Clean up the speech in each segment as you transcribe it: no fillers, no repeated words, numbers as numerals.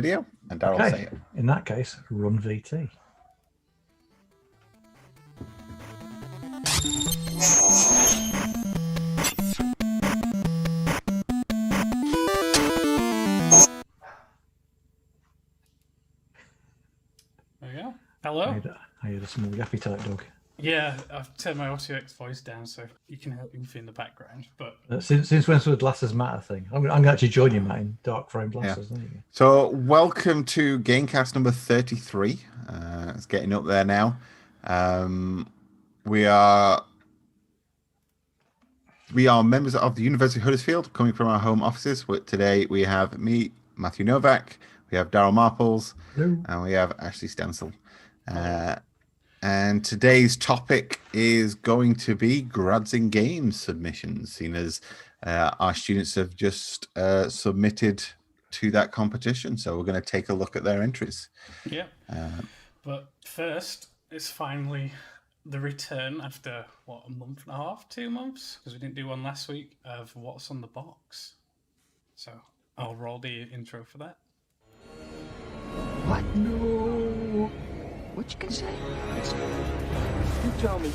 video, and Darryl Okay. say it. In that case, run VT. There we go. Hello. I heard a small yappy type dog. Yeah, I've turned my AudioX voice down so you can help me in the background. But Since when's the glasses matter thing? I'm going to actually join you, Matt, in dark frame glasses. Yeah. There you go. So, welcome to Gamecast number 33. It's getting up there now. We are members of the University of Huddersfield, coming from our home offices. Today we have me, Matthew Novak, we have Darryl Marples, and we have Ashley Stencil. And today's topic is going to be grads in games submissions, seeing as our students have just submitted to that competition. So we're going to take a look at their entries. Yeah. But first, it's finally the return after, what, a month and a half, 2 months? Because we didn't do one last week of What's on the Box. So I'll roll the intro for that. What? No. What you can say? You tell me.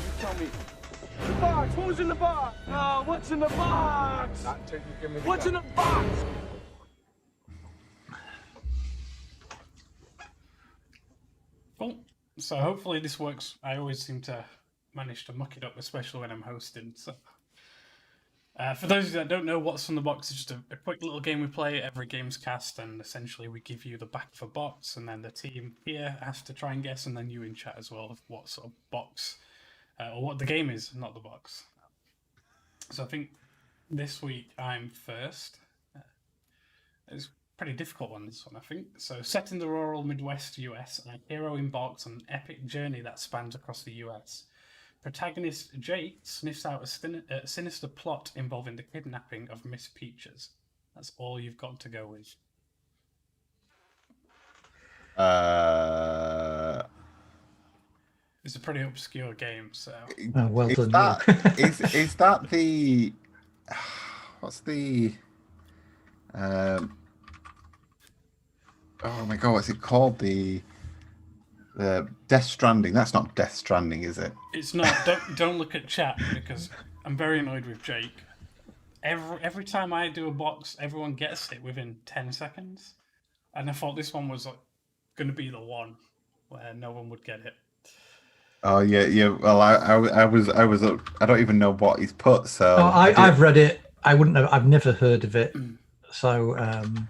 The box. What was in the box? Oh, what's in the box? Not until you give me the what's gun. In the box? Cool. So hopefully this works. I always seem to manage to muck it up, especially when I'm hosting. So, for those that don't know, What's on the Box is just a quick little game we play every games cast, and essentially we give you the back of a box, and then the team here has to try and guess, and then you in chat as well of what sort of box or what the game is, not the box. So I think this week I'm first. It's a pretty difficult one, this one, I think. So, set in the rural Midwest US, a hero embarks on an epic journey that spans across the US. Protagonist Jake sniffs out a sinister plot involving the kidnapping of Miss Peaches. That's all you've got to go with. It's a pretty obscure game, so... well done. Is that the... What's the... oh my god, what's it called? The Death Stranding. That's not Death Stranding, is it? It's not. Don't look at chat because I'm very annoyed with Jake. Every time I do a box, everyone gets it within 10 seconds, and I thought this one was going to be the one where no one would get it. Oh yeah. Well, I was. I don't even know what he's put. So I've read it. I've never heard of it. So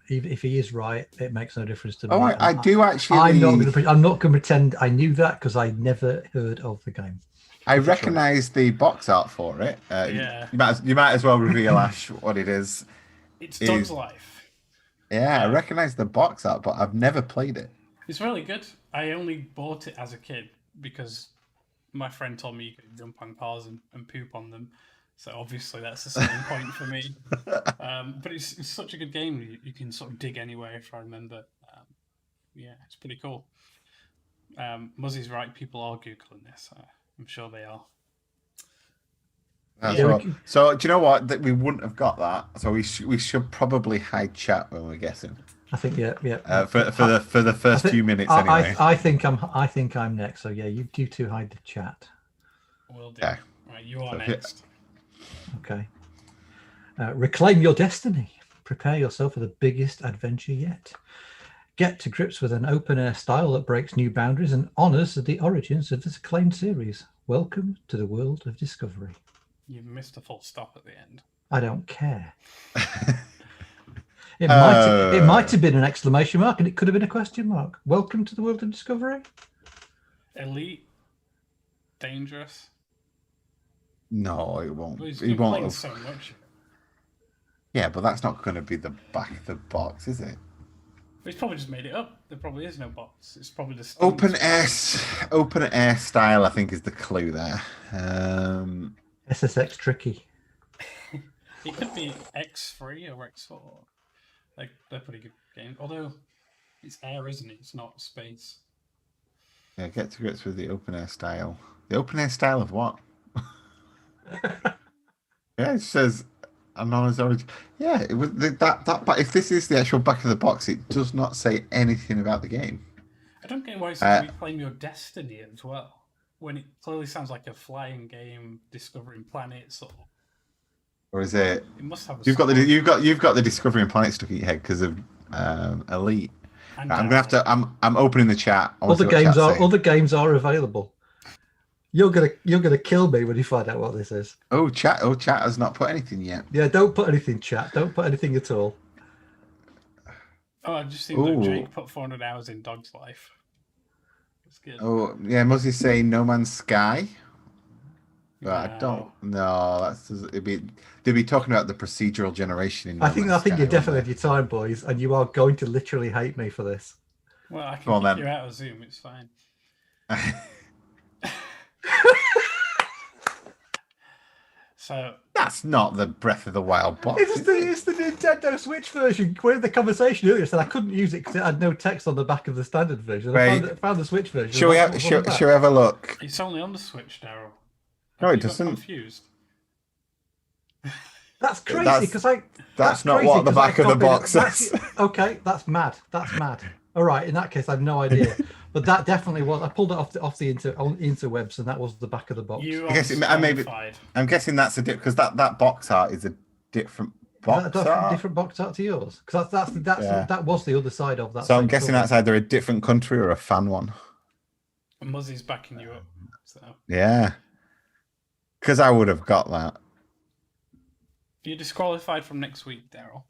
if he is right, it makes no difference to me. Oh, I do actually. I'm not going to pretend I knew that because I never heard of the game. I recognise the box art for it. Yeah. You might as well reveal, Ash, what it is. It's Dog's Life. Yeah, I recognise the box art, but I've never played it. It's really good. I only bought it as a kid because my friend told me you could jump on cars and poop on them. So obviously that's a selling point for me. But it's such a good game. You can sort of dig anywhere, if I remember. Yeah, it's pretty cool. Muzzy's right. People are Googling this. I'm sure they are. So do you know what? We wouldn't have got that. So we should probably hide chat when we're guessing. I think yeah. For the first few minutes anyway. I think I'm next. So yeah, you two hide the chat. Will do. Okay. Right, you are next. Okay. Reclaim your destiny. Prepare yourself for the biggest adventure yet. Get to grips with an open-air style that breaks new boundaries and honours the origins of this acclaimed series. Welcome to the world of Discovery. You missed a full stop at the end. I don't care. It might have been an exclamation mark, and it could have been a question mark. Welcome to the world of Discovery. Elite. Dangerous. No, it won't. Well, he won't have... so much. Yeah, but that's not going to be the back of the box, is it? He's probably just made it up. There probably is no box. It's probably just open air style. I think is the clue there. SSX tricky. It could be X3 or X4. They're pretty good games. Although it's air, isn't it? It's not space. Yeah, get to grips with the open air style. The open air style of what? Yeah, it says Anonymous Origin. Yeah, it was that. But if this is the actual back of the box, it does not say anything about the game. I don't get why it's supposed to be Reclaim Your Destiny as well, when it clearly sounds like a flying game, discovering planets. Or is it? It must have. You've got the Discovering Planet stuck in your head because of Elite. And I'm gonna have to. I'm opening the chat. Other games are available. You're gonna kill me when you find out what this is. Oh, chat has not put anything yet. Yeah, don't put anything, chat. Don't put anything at all. Oh, I've just seen that Jake put 400 hours in Dog's Life. That's good. Oh, yeah, Muzzie's saying No Man's Sky. But I don't know. They'd be talking about the procedural generation in I think you're definitely at your time, boys, and you are going to literally hate me for this. Well, I can kick you out of Zoom, it's fine. So that's not the Breath of the Wild box. It's the Nintendo Switch version. We had the conversation earlier, said I couldn't use it because it had no text on the back of the standard version. I found the Switch version. Shall we have a look? It's only on the Switch, Daryl. No, it doesn't. Confused. That's crazy because that's not what the back of the box says. Okay, that's mad. That's mad. All right, in that case, I have no idea. But that definitely was. I pulled it off the interwebs, and that was the back of the box. I'm guessing that's a because that box art is a different box art. Different box art to yours, because that was the other side of that. So I'm guessing that's either a different country or a fan one. And Muzzie's backing you up. So. Yeah, because I would have got that. You're disqualified from next week, Daryl.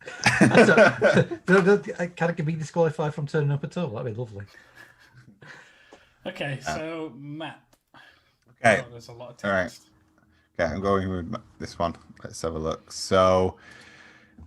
Can I be disqualified from turning up at all? That'd be lovely. Okay, so Matt. Okay. Oh, there's a lot of text. All right. Okay, I'm going with this one. Let's have a look. So,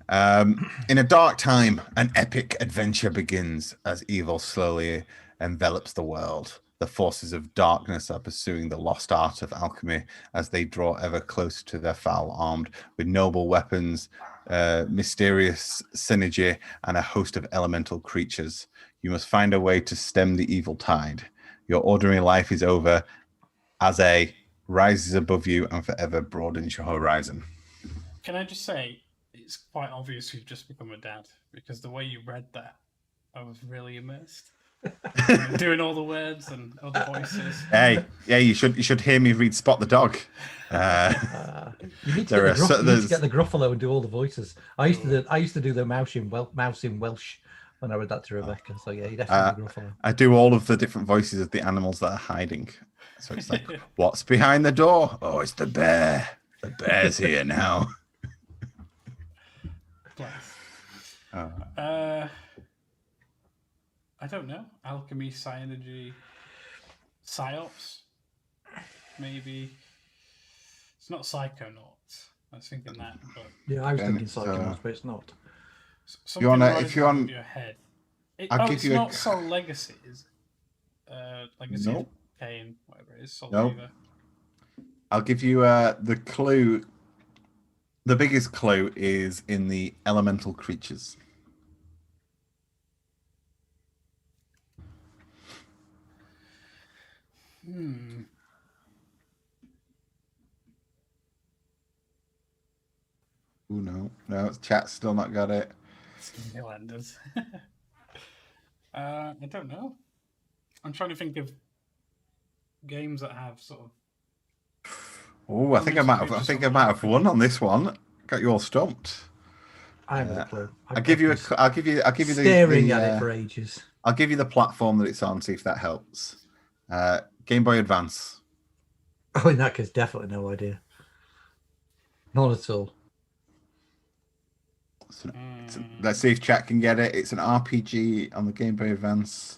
in a dark time, an epic adventure begins as evil slowly envelops the world. The forces of darkness are pursuing the lost art of alchemy as they draw ever closer to their foul armed with noble weapons, mysterious synergy, and a host of elemental creatures. You must find a way to stem the evil tide. Your ordinary life is over as a rises above you and forever broadens your horizon. Can I just say, it's quite obvious you've just become a dad, because the way you read that, I was really immersed. Doing all the words and other voices. Hey, yeah, you should hear me read Spot the Dog. You need to get the Gruffalo and do all the voices. I used to do the mouse in Welsh when I read that to Rebecca. So yeah, you definitely Gruffalo. I do all of the different voices of the animals that are hiding. So it's like, what's behind the door? Oh, it's the bear. The bear's here now. I don't know. Alchemy, Psynergy, Psyops, maybe. It's not Psychonauts. I was thinking that, but yeah, I was thinking Psychonauts, but it's not. If you're on your head, it's not Soul Legacy, is it? Legacy of Kain, whatever it is. Soul Reaver. I'll give you the clue. The biggest clue is in the elemental creatures. Oh no, chat's still not got it. Newlanders. I don't know. I'm trying to think of games that have sort of. Oh, I think I might have won on this one. Got you all stumped. I have no clue. I'll give you the staring at it for ages. I'll give you the platform that it's on. See if that helps. Game Boy Advance. Oh, in that case, definitely no idea. Not at all. Let's see if chat can get it. It's an RPG on the Game Boy Advance.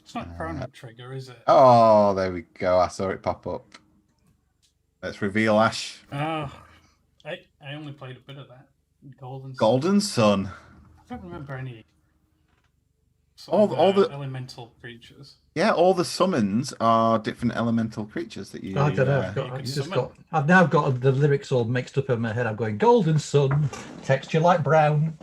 It's not Chrono Trigger, is it? Oh, there we go. I saw it pop up. Let's reveal Ash. Oh, I only played a bit of that. Golden Sun. I don't remember any. All the elemental creatures. Yeah, all the summons are different elemental creatures that you. I don't know. I've now got the lyrics all mixed up in my head. I'm going Golden Sun, texture like brown.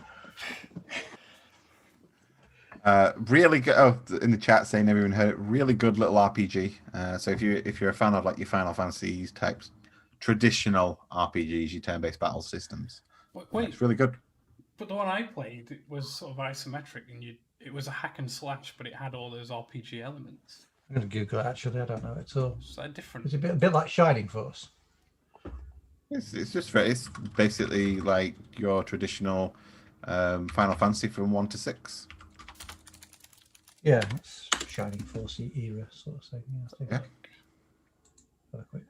Really good. Oh, in the chat saying everyone heard it. Really good little RPG. So if you're a fan of like your Final Fantasy types, traditional RPGs, your turn-based battle systems, Wait, It's really good. but the one I played it was sort of isometric, and it was a hack and slash, but it had all those RPG elements. I'm going to Google it, actually. I don't know it at all. Is that different? It's a bit like Shining Force. It's just it's basically like your traditional Final Fantasy from 1 to 6. Yeah, it's Shining Force era sort of thing. Yeah, I think.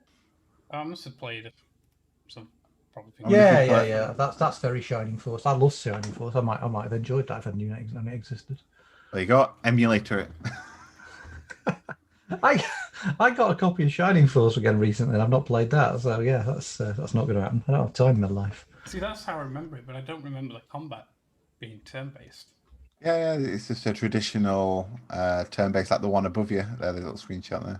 Yeah. I must have played some probably. Yeah. That's very Shining Force. I love Shining Force. I might have enjoyed that if I knew it existed. There you go. Emulator it. I got a copy of Shining Force again recently, and I've not played that. So yeah, that's not going to happen. I don't have time in my life. See, that's how I remember it, but I don't remember the combat being turn-based. Yeah, it's just a traditional turn-based, like the one above you. There, the little screenshot there.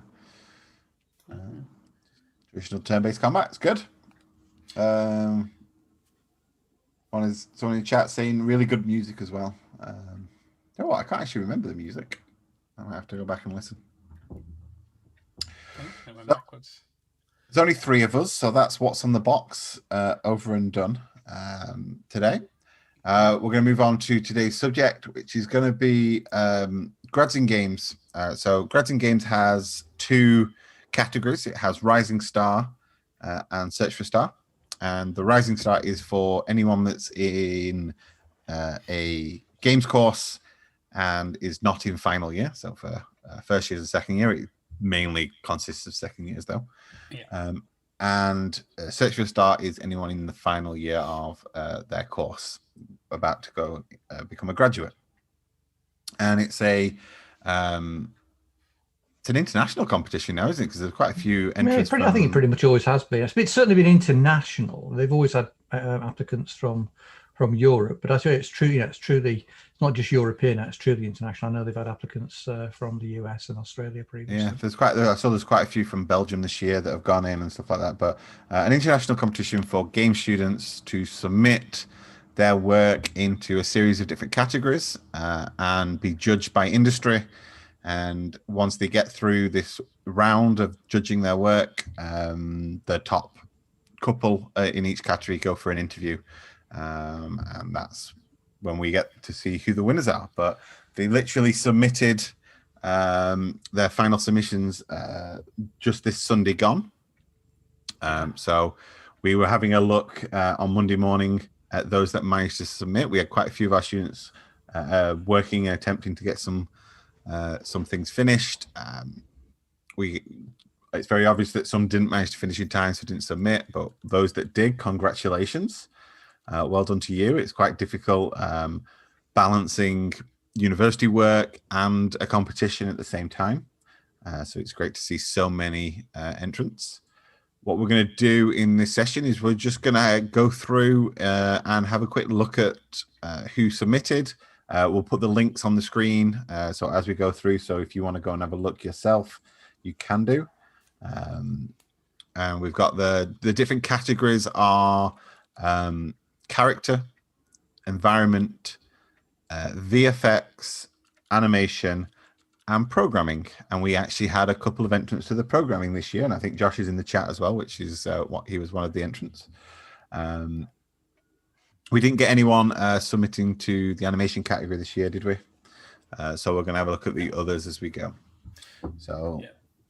Traditional turn-based combat. It's good. Someone in the chat saying really good music as well. You know what? I can't actually remember the music. I might have to go back and listen. Okay, went backwards. There's only 3 of us, so that's what's on the box over and done today. We're going to move on to today's subject, which is going to be Grads Games. So Grads Games has 2 categories. It has Rising Star and Search for Star. And the Rising Star is for anyone that's in a games course and is not in final year. So for first year and second year, it mainly consists of second years though. Yeah. And Search for a Star is anyone in the final year of their course about to go become a graduate. And it's an international competition now, isn't it? Because there's quite a few entrants. I think it pretty much always has been. It's certainly been international. They've always had applicants from Europe, but I say it's true. It's truly, it's not just European. It's truly international. I know they've had applicants from the US and Australia previously. Yeah, I saw there's quite a few from Belgium this year that have gone in and stuff like that. But an international competition for game students to submit their work into a series of different categories and be judged by industry. And once they get through this round of judging their work, the top couple in each category go for an interview. And that's when we get to see who the winners are. But they literally submitted their final submissions just this Sunday gone. So we were having a look on Monday morning at those that managed to submit. We had quite a few of our students working and attempting to get some things finished. It's very obvious that some didn't manage to finish in time, so didn't submit, but those that did, congratulations. Well done to you. It's quite difficult balancing university work and a competition at the same time. So it's great to see so many entrants. What we're going to do in this session is we're just going to go through and have a quick look at who submitted. We'll put the links on the screen so as we go through. So if you want to go and have a look yourself, you can do. And we've got the different categories are character, environment, VFX, animation, and programming. And we actually had a couple of entrants to the programming this year. And I think Josh is in the chat as well, which is what he was one of the entrants. We didn't get anyone submitting to the animation category this year, did we? So we're going to have a look at the others as we go. So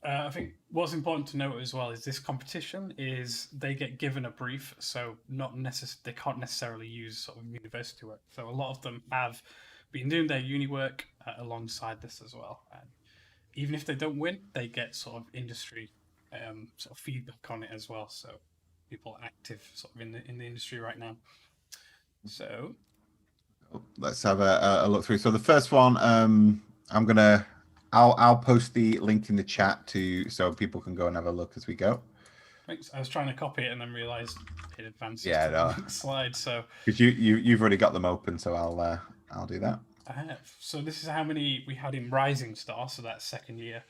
I think what's important to note as well is this competition is they get given a brief, so they can't necessarily use sort of university work. So a lot of them have been doing their uni work alongside this as well. And even if they don't win, they get sort of industry sort of feedback on it as well. So people active sort of in the industry right now. So let's have a look through. So the first one, I'll post the link in the chat so people can go and have a look as we go. Thanks. I was trying to copy it and then realised it advances to the next slide. So because you've already got them open, so I'll do that. I have. So this is how many we had in Rising Star. So that's second year.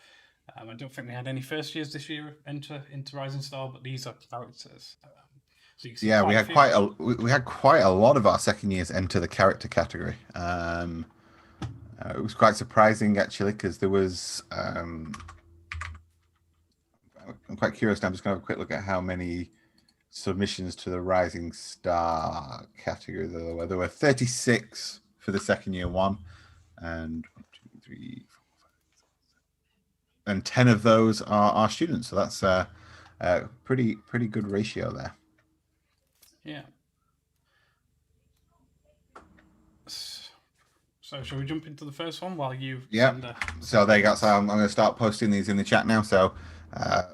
I don't think we had any first years this year enter into Rising Star, but these are characters. So you can see we had quite a lot of our second years enter the character category. It was quite surprising actually because there was. I'm quite curious now. I'm just going to have a quick look at how many submissions to the Rising Star category. There were 36 for the second year one, and 1, 2, 3, 4, 5, 6, 7, and 10 of those are our students. So that's a pretty good ratio there. Yeah. So shall we jump into the first one while you? Yeah. So there you go. So I'm going to start posting these in the chat now. So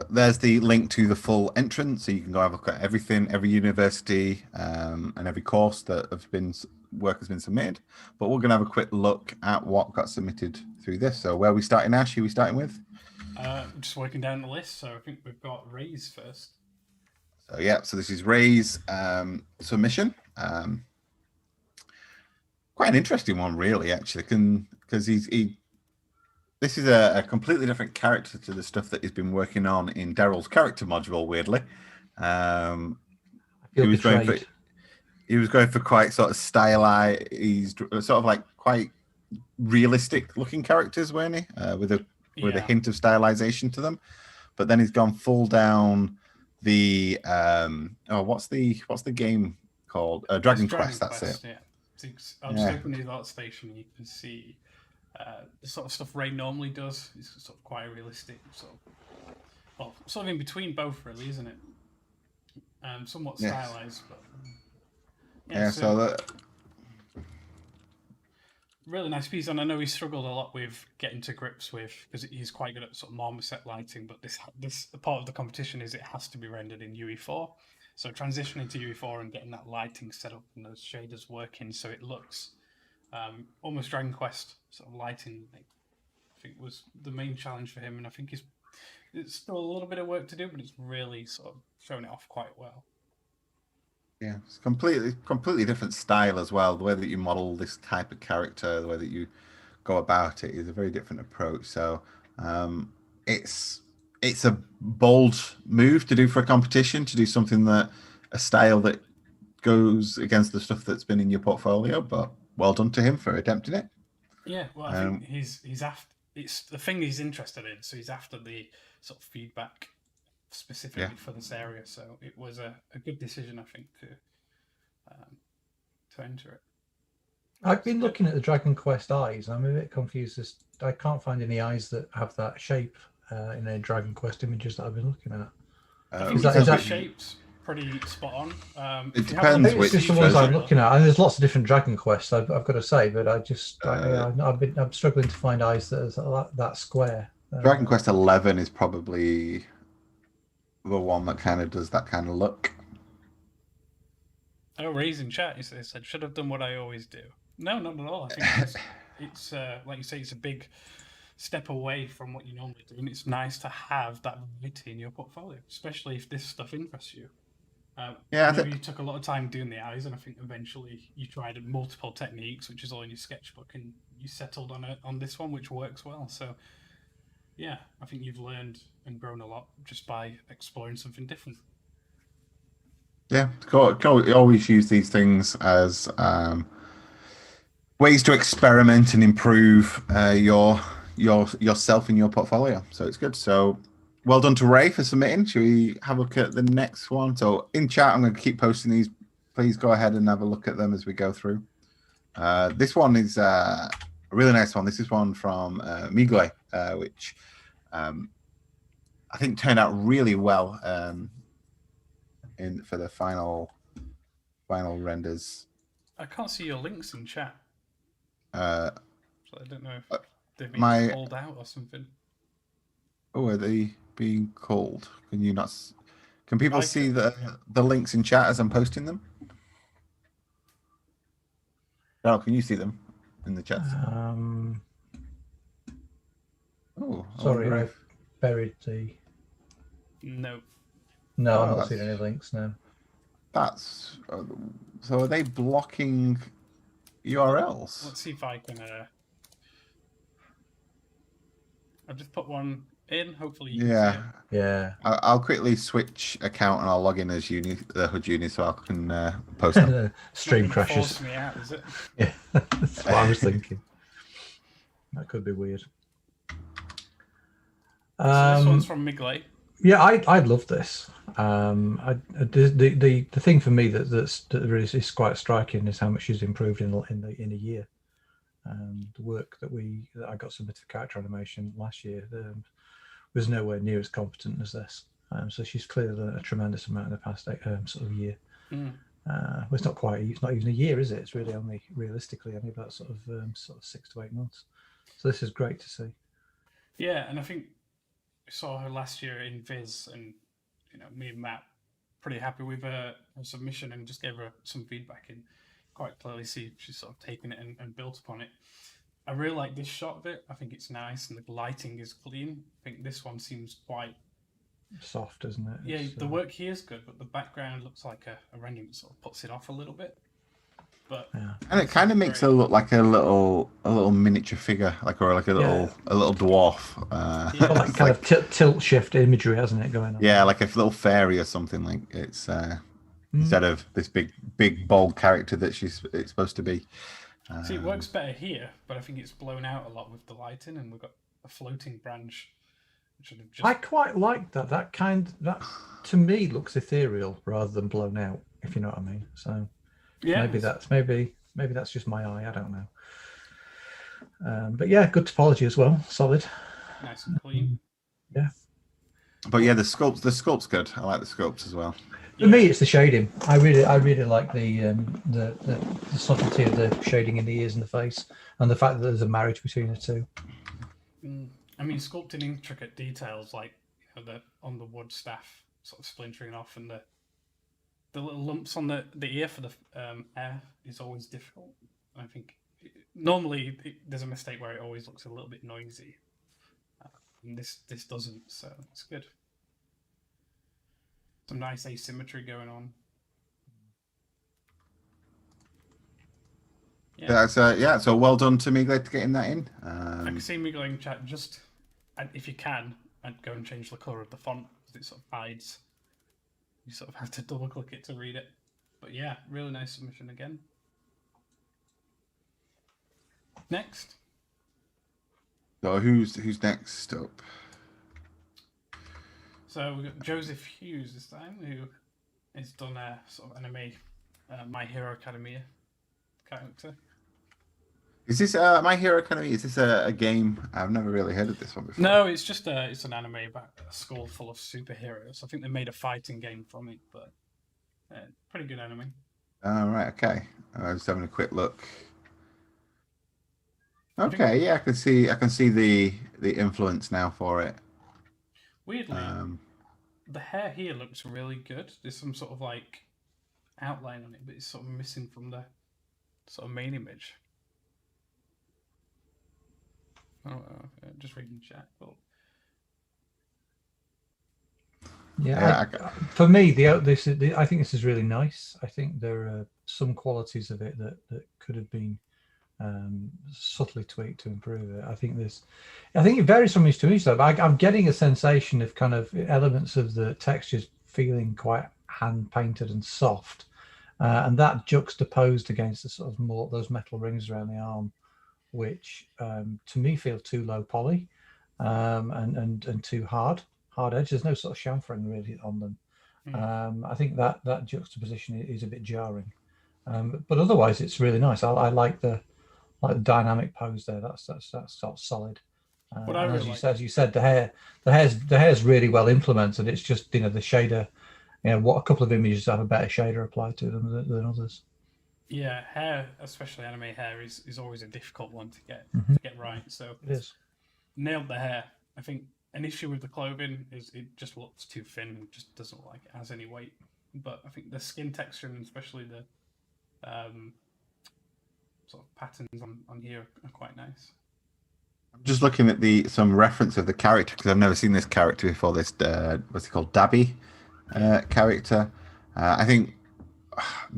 there's the link to the full entrance, so you can go have a look at everything, every university, and every course that work has been submitted. But we're going to have a quick look at what got submitted through this. So where are we starting, Ash? Who are we starting with? Just working down the list. So I think we've got Ray's first. So yeah. So this is Ray's submission. Quite an interesting one, really, actually, because this is a completely different character to the stuff that he's been working on in Daryl's character module. Weirdly, he was going for quite sort of stylized, he's sort of like quite realistic looking characters, weren't he? With a hint of stylization to them, but then he's gone full down the what's the game called? Dragon Quest. That's it. Yeah. I'll just open his art station and you can see the sort of stuff Ray normally does. It's sort of quite realistic, sort of in between both, really, isn't it? Somewhat stylized, but so really nice piece. And I know he struggled a lot with getting to grips with, because he's quite good at sort of marmoset lighting. But this part of the competition is it has to be rendered in UE4. So transitioning to UE4 and getting that lighting set up and those shaders working so it looks almost Dragon Quest sort of lighting, I think was the main challenge for him. And I think it's still a little bit of work to do, but it's really sort of shown it off quite well. Yeah, it's completely different style as well. The way that you model this type of character, the way that you go about it is a very different approach. So it's a bold move to do for a competition, to do something a style that goes against the stuff that's been in your portfolio, but well done to him for attempting it. Yeah, well, I think he's after, it's the thing he's interested in, so he's after the sort of feedback specifically for this area. So it was a good decision, I think, to enter it. I've been looking at the Dragon Quest eyes. I'm a bit confused. I can't find any eyes that have that shape in any Dragon Quest images that I've been looking at. Is that shape's pretty spot on. It depends which. It's just the ones I'm looking at, and there's lots of different Dragon Quests. I've got to say, but I'm struggling to find eyes that are that square. Dragon Quest 11 is probably the one that kind of does that kind of look. Oh, Ray's in chat. He said, "Should have done what I always do." No, not at all. I think it's like you say, it's a big step away from what you normally do, and it's nice to have that variety in your portfolio, especially if this stuff interests you. I know you took a lot of time doing the eyes, and I think eventually you tried multiple techniques, which is all in your sketchbook, and you settled on this one, which works well. So, yeah, I think you've learned and grown a lot just by exploring something different. Yeah, always use these things as ways to experiment and improve yourself in your portfolio. So it's good. So well done to Ray for submitting. Should we have a look at the next one? So in chat, I'm going to keep posting these. Please go ahead and have a look at them as we go through. This one is a really nice one. This is one from Migle, which I think turned out really well for the final renders. I can't see your links in chat. So I don't know if they've been called out or something. Oh, are they being called? Can you not? Can people see the links in chat as I'm posting them? No, can you see them in the chat? Sorry, I've buried the. No. No, I'm not seeing any links now. That's so. Are they blocking URLs? Let's see if I can. I've just put one in. Hopefully, you can see it. Yeah. I'll quickly switch account and I'll log in as the HudUni so I can post them. Stream crashes. Force me out, is it? Yeah, that's what I was thinking. That could be weird. So this one's from Migle. Yeah, I'd love this. The thing for me that really is quite striking is how much she's improved in a year. The work that I got submitted for character animation last year was nowhere near as competent as this. So she's clearly done a tremendous amount in the past sort of year. Well, it's not even a year, is it? It's really only realistically only about sort of 6 to 8 months. So this is great to see. Yeah, and I think we saw her last year in Viz, and me and Matt pretty happy with her submission, and just gave her some feedback, and quite clearly see she's sort of taken it and built upon it. I really like this shot of it. I think it's nice, and the lighting is clean. I think this one seems quite soft, isn't it? Yeah, the work here is good, but the background looks like a rendering that sort of puts it off a little bit. But and it kind of makes her look like a little miniature figure, like a little dwarf. Like kind of tilt shift imagery, hasn't it, going on? Yeah, like a little fairy or something. Like it's instead of this big bold character that it's supposed to be. See, it works better here, but I think it's blown out a lot with the lighting, and we've got a floating branch. I quite like that. That to me looks ethereal rather than blown out, if you know what I mean. So yeah, maybe that's just my eye. I don't know. But yeah, good topology as well. Solid. Nice and clean. Yeah. But yeah, the sculpt's good. I like the sculpts as well. For me, it's the shading. I really like the subtlety of the shading in the ears and the face, and the fact that there's a marriage between the two. I mean, sculpting intricate details like on the wood staff sort of splintering off, and the little lumps on the ear for the hair is always difficult. I think normally there's a mistake where it always looks a little bit noisy, and this doesn't, so it's good. Some nice asymmetry going on. Yeah. So well done to Miglet to getting that in. I can see Miglet in chat. Just if you can, I'd go and change the color of the font because it sort of hides. You sort of have to double click it to read it. But yeah, really nice submission again. Next. So who's next up? So we've got Joseph Hughes this time, who has done a sort of anime My Hero Academia character. Is this My Hero Academia? Is this a game? I've never really heard of this one before. No, it's just it's an anime about a school full of superheroes. I think they made a fighting game from it, but pretty good anime. Oh, right, okay. I was having a quick look. Okay, yeah, I can see the influence now for it. Weirdly, the hair here looks really good. There's some sort of like outline on it, but it's sort of missing from the sort of main image. Just reading chat. But... Yeah, for me, I think this is really nice. I think there are some qualities of it that could have been subtly tweaked to improve it. I think it varies from each to each, though. But I'm getting a sensation of kind of elements of the textures feeling quite hand painted and soft, and that juxtaposed against the sort of more those metal rings around the arm, which to me feel too low poly and too hard edge. There's no sort of chamfering really on them. I think that juxtaposition is a bit jarring, but otherwise it's really nice. I like the dynamic pose there. That's sort of solid. As you said, the hair's really well implemented. It's just the shader. What a couple of images have a better shader applied to them than others. Yeah, hair, especially anime hair, is always a difficult one to get right. So it is. Nailed the hair. I think an issue with the clothing is it just looks too thin and just doesn't look like it has any weight. But I think the skin texture and especially the sort of patterns on here are quite nice. I'm just looking at some reference of the character because I've never seen this character before. This what's he called, Dabby character. I think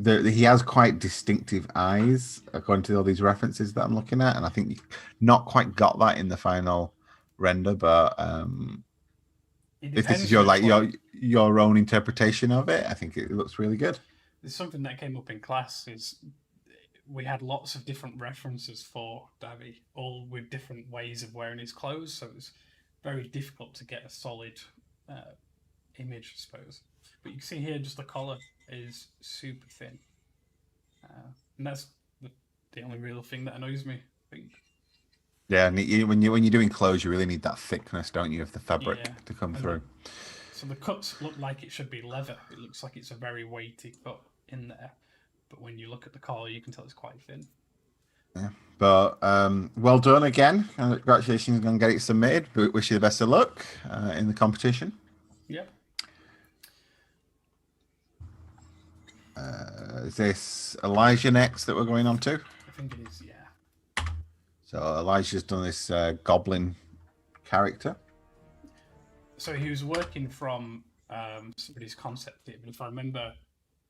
he has quite distinctive eyes according to all these references that I'm looking at, and I think you've not quite got that in the final render. But if this is your own interpretation of it, I think it looks really good. There's something that came up in class is we had lots of different references for Davy, all with different ways of wearing his clothes, so it was very difficult to get a solid image, I suppose. But you can see here, just the collar is super thin, and that's the only real thing that annoys me, I think. Yeah, and when you're doing clothes, you really need that thickness, don't you, of the fabric Yeah. to come And through. So the cuts look like it should be leather. It looks like it's a very weighty cut in there, but when you look at the collar, you can tell it's quite thin. Yeah, but well done again. Congratulations on getting it submitted. We wish you the best of luck in the competition. Yep. Is this Elijah next that we're going on to? I think it is, yeah. So Elijah's done this goblin character. So he was working from somebody's concept here, but if I remember,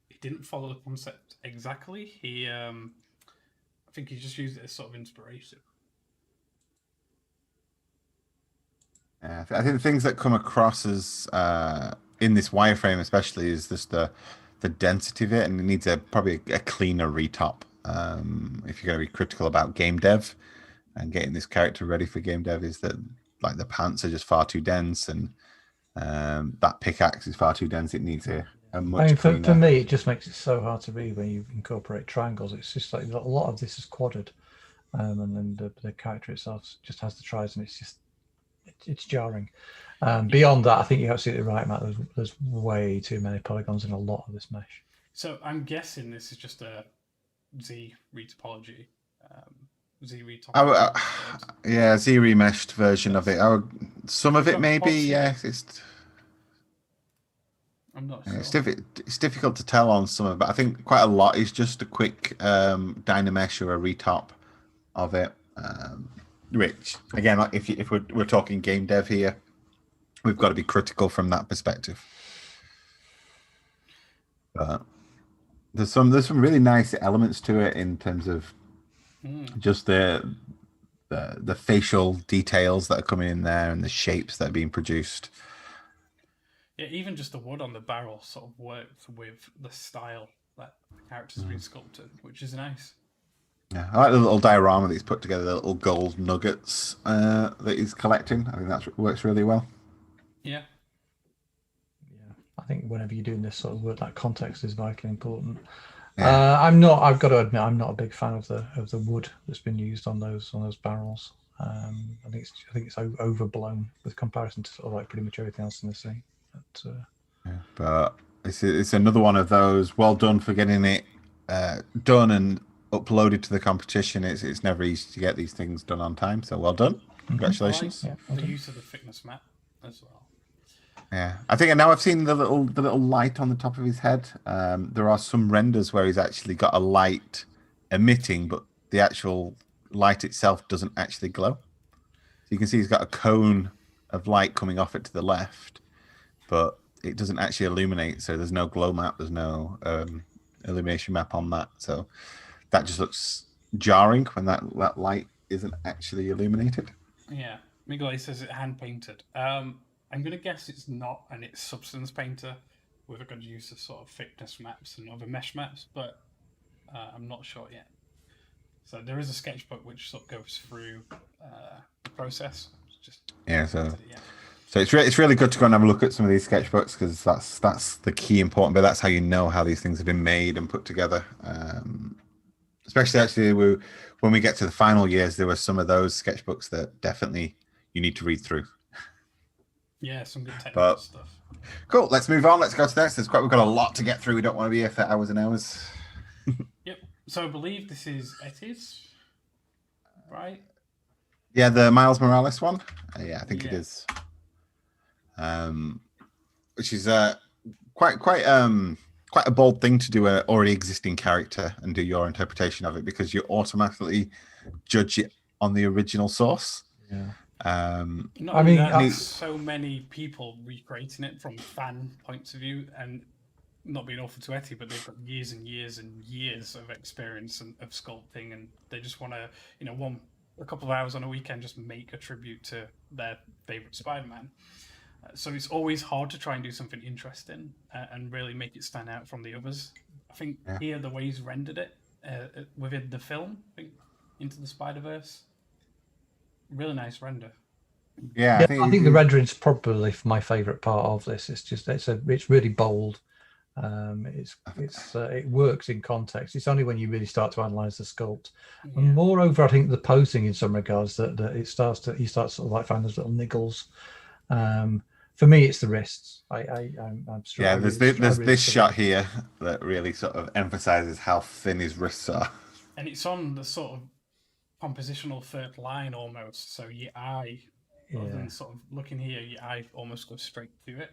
he didn't follow the concept exactly. He, I think he just used it as sort of inspiration. I think the things that come across as in this wireframe, especially, is just the density of it, and it needs probably a cleaner retop. If you're going to be critical about game dev and getting this character ready for game dev, is that like the pants are just far too dense, and that pickaxe is far too dense. It needs a much cleaner. For me, it just makes it so hard to read when you incorporate triangles. It's just like a lot of this is quadded, and then the character itself just has the tries, and it's jarring. Beyond that, I think you're absolutely right, Matt. There's way too many polygons in a lot of this mesh. So I'm guessing this is just a Z retopology. Z retopology. Yeah, Z remeshed version of it. Some of it maybe, yeah. I'm not sure. It's difficult to tell on some of it, but I think quite a lot is just a quick Dynamesh or a retop of it. Which, again, if we're talking game dev here, we've got to be critical from that perspective. But there's some really nice elements to it in terms of just the facial details that are coming in there and the shapes that are being produced. Yeah, even just the wood on the barrel sort of worked with the style that the character's been sculpted, which is nice. Yeah, I like the little diorama that he's put together, the little gold nuggets that he's collecting. I think that works really well. Yeah. Yeah, I think whenever you're doing this sort of work, that context is vitally important. Yeah. I've got to admit, I'm not a big fan of the wood that's been used on those barrels. I think it's overblown with comparison to sort of like pretty much everything else in the scene. But it's another one of those. Well done for getting it done and uploaded to the competition. It's never easy to get these things done on time, so well done. Congratulations. I like the use of the thickness map as well. Yeah, I think now I've seen the little light on the top of his head. There are some renders where he's actually got a light emitting, but the actual light itself doesn't actually glow. So you can see he's got a cone of light coming off it to the left, but it doesn't actually illuminate. So there's no glow map, there's no illumination map on that. So that just looks jarring when that light isn't actually illuminated. Yeah, Miguel says it hand painted. I'm going to guess it's not, and it's Substance Painter with a good use of sort of thickness maps and other mesh maps, but I'm not sure yet. So there is a sketchbook which sort of goes through the process. So it's really good to go and have a look at some of these sketchbooks, because that's the key important bit. That's how you know how these things have been made and put together. Especially actually when we get to the final years, there were some of those sketchbooks that definitely you need to read through. Yeah, some good technical stuff. Cool. Let's move on. Let's go to the next. We've got a lot to get through. We don't want to be here for hours and hours. Yep. So I believe this is Etty's, right? Yeah, the Miles Morales one. Yeah, I think it is. Which is quite a bold thing to do, an already existing character and do your interpretation of it, because you automatically judge it on the original source. Yeah. So many people recreating it from fan points of view, and not being awful to Etty, but they've got years and years and years of experience of sculpting, and they just want to, a couple of hours on a weekend, just make a tribute to their favorite Spider-Man. So it's always hard to try and do something interesting and really make it stand out from the others. I think here the way he's rendered it within the film, I think, Into the Spider-Verse, really nice render. Yeah, Yeah, I think the rendering's probably my favourite part of this. It's just it's really bold. It works in context. It's only when you really start to analyze the sculpt, and moreover, I think the posing in some regards that you start sort of like find those little niggles. For me, it's the wrists. I'm yeah. There's this shot here that really sort of emphasizes how thin his wrists are, and it's on the sort of compositional third line almost. So your eye, rather than sort of looking here, your eye almost goes straight through it.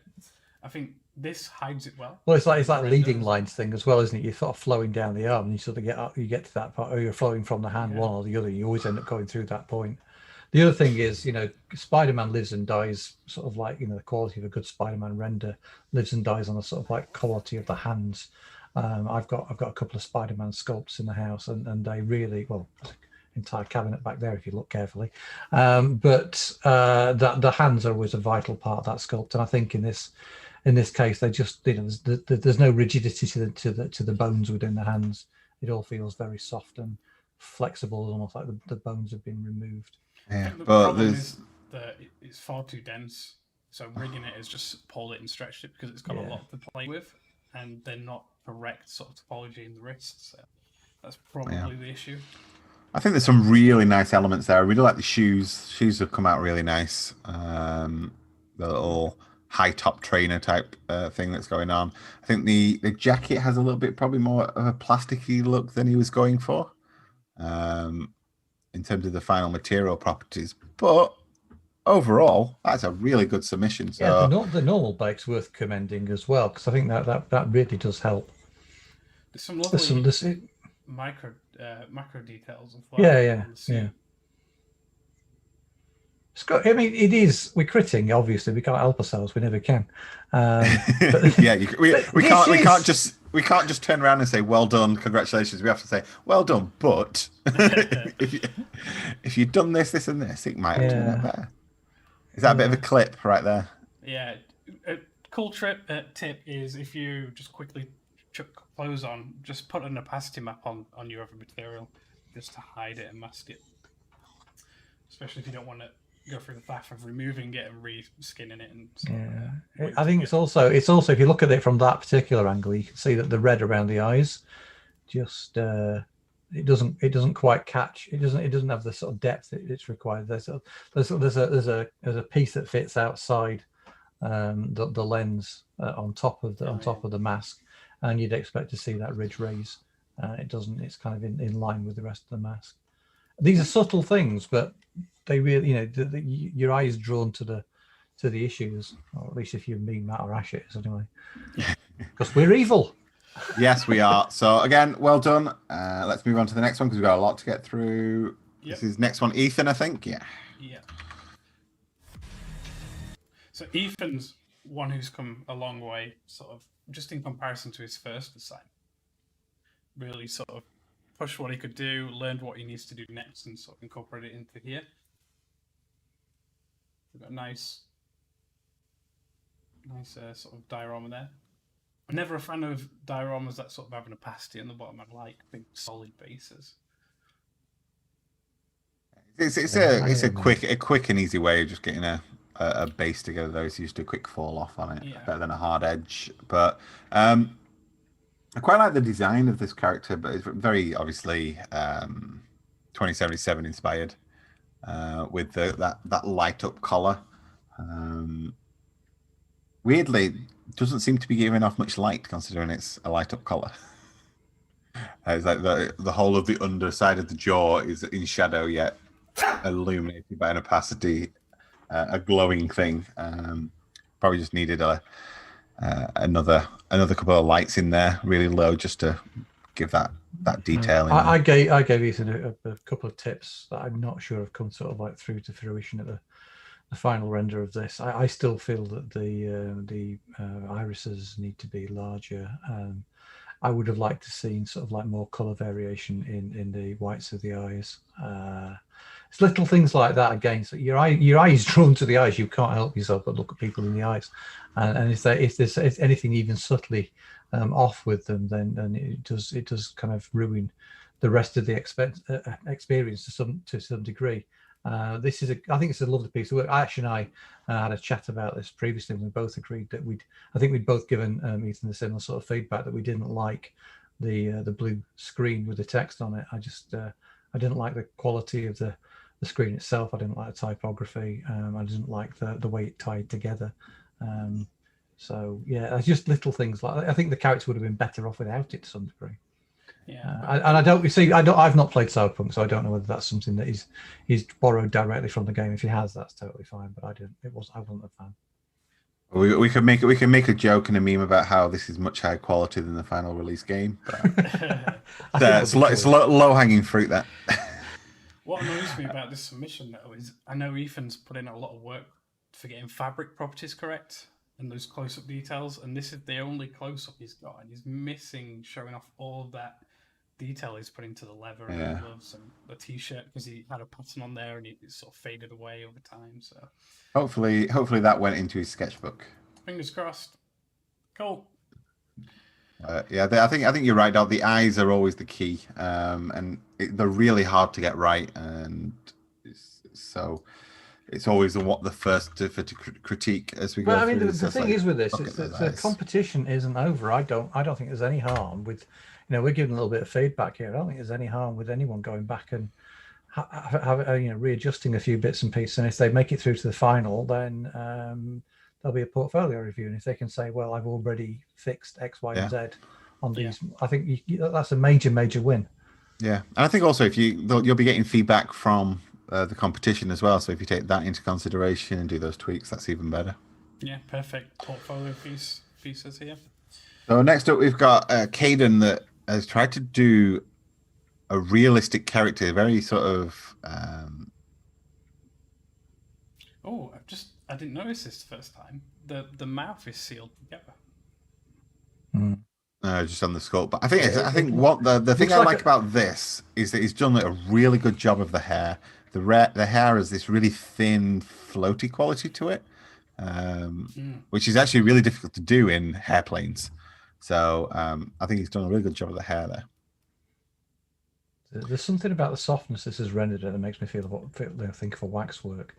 I think this hides it well. Well, it's like leading lines thing as well, isn't it? You're sort of flowing down the arm, and you sort of get to that part, or you're flowing from the hand one or the other. You always end up going through that point. The other thing is, Spider-Man lives and dies sort of like, the quality of a good Spider-Man render lives and dies on the sort of like quality of the hands. I've got a couple of Spider-Man sculpts in the house, and they really, well, entire cabinet back there if you look carefully, but the hands are always a vital part of that sculpt, and I think in this case they just, there's no rigidity to the bones within the hands. It all feels very soft and flexible, almost like the bones have been removed. Yeah, the but problem is that it's far too dense, so rigging it is just pulled it and stretched it because it's got a lot to play with, and they're not correct sort of topology in the wrists, so that's probably the issue. I think there's some really nice elements there. I really like the shoes. Shoes have come out really nice. The little high top trainer type thing that's going on. I think the jacket has a little bit probably more of a plasticky look than he was going for, in terms of the final material properties. But overall, that's a really good submission. So yeah, the normal bake's worth commending as well, because I think that really does help. There's some lovely macro details as well. Yeah. It's got, I mean, it is. We're critting, obviously. We can't help ourselves. We never can. But, yeah, we can't just turn around and say, "Well done, congratulations." We have to say, "Well done," but if you'd done this, and this, it might have done that better. Is that a bit of a clip right there? Yeah. A cool tip is if you just quickly chuck clothes on, just put an opacity map on your other material just to hide it and mask it. Especially if you don't want to go through the faff of removing it and re-skinning it. And I think it's also if you look at it from that particular angle, you can see that the red around the eyes just it doesn't quite catch. It doesn't have the sort of depth it's required. There's a piece that fits outside the lens on top of the mask, and you'd expect to see that ridge raise. It doesn't. It's kind of in line with the rest of the mask. These are subtle things, but they really, your eye is drawn to the issues, or at least if you mean Matt or Ash it is anyway, because we're evil. Yes, we are. So again, well done. Let's move on to the next one because we've got a lot to get through. Yep. This is next one, Ethan, I think. Yeah. So Ethan's one who's come a long way, sort of just in comparison to his first design. Really sort of pushed what he could do, learned what he needs to do next, and sort of incorporate it into here. We've got a nice sort of diorama there. I'm never a fan of dioramas that sort of have an opacity on the bottom. I like big solid bases. It's a quick and easy way of just getting a base together. Though it's used to a quick fall off on it, better than a hard edge. But I quite like the design of this character, but it's very obviously 2077 inspired, with that light up collar. Weirdly, doesn't seem to be giving off much light considering it's a light up collar. It's like the whole of the underside of the jaw is in shadow yet illuminated by an opacity, a glowing thing. Probably just needed another couple of lights in there really low just to give that detail. I gave Ethan a couple of tips that I'm not sure have come sort of like through to fruition at the final render of this. I still feel that the irises need to be larger. I would have liked to seen sort of like more color variation in the whites of the eyes. It's little things like that again. So your eye is drawn to the eyes. You can't help yourself but look at people in the eyes. And if there's anything even subtly off with them, then it does kind of ruin the rest of the experience to some degree. This is I think it's a lovely piece of work. Ash and I had a chat about this previously, and we both agreed that I think we'd both given Ethan the similar sort of feedback that we didn't like the blue screen with the text on it. I didn't like the quality of the screen itself. I didn't like the typography. I didn't like the way it tied together. So yeah, it's just little things like that. I think the character would have been better off without it to some degree. Yeah, I've not played Cyberpunk, so I don't know whether that's something that he's borrowed directly from the game. If he has, that's totally fine. But I wasn't a fan. We can make a joke and a meme about how this is much higher quality than the final release game. It's low hanging fruit. That. What annoys me about this submission though is I know Ethan's put in a lot of work for getting fabric properties correct and those close-up details, and this is the only close-up he's got, and he's missing showing off all of that detail he's put into the leather and the gloves and the t-shirt, because he had a pattern on there and it sort of faded away over time. So hopefully that went into his sketchbook. Fingers crossed. Cool. Yeah, I think you're right, Dal. The eyes are always the key, and they're really hard to get right, and so it's always the first to critique as we go. But I mean, the thing is with this, it's that the competition isn't over. I don't think there's any harm with, we're giving a little bit of feedback here. I don't think there's any harm with anyone going back and readjusting a few bits and pieces. And if they make it through to the final, then there'll be a portfolio review. And if they can say, well, I've already fixed X, Y, and Z on these, I think that's a major win. Yeah, and I think also you'll be getting feedback from the competition as well. So if you take that into consideration and do those tweaks, that's even better. Yeah, perfect portfolio pieces here. So next up, we've got Caden that has tried to do a realistic character, very sort of. I didn't notice this the first time. The mouth is sealed together. Just on the sculpt, but I think what the thing I like about this is that he's done a really good job of the hair. The hair has this really thin, floaty quality to it, which is actually really difficult to do in hair planes. So I think he's done a really good job of the hair there. There's something about the softness this has rendered that makes me think of a waxwork.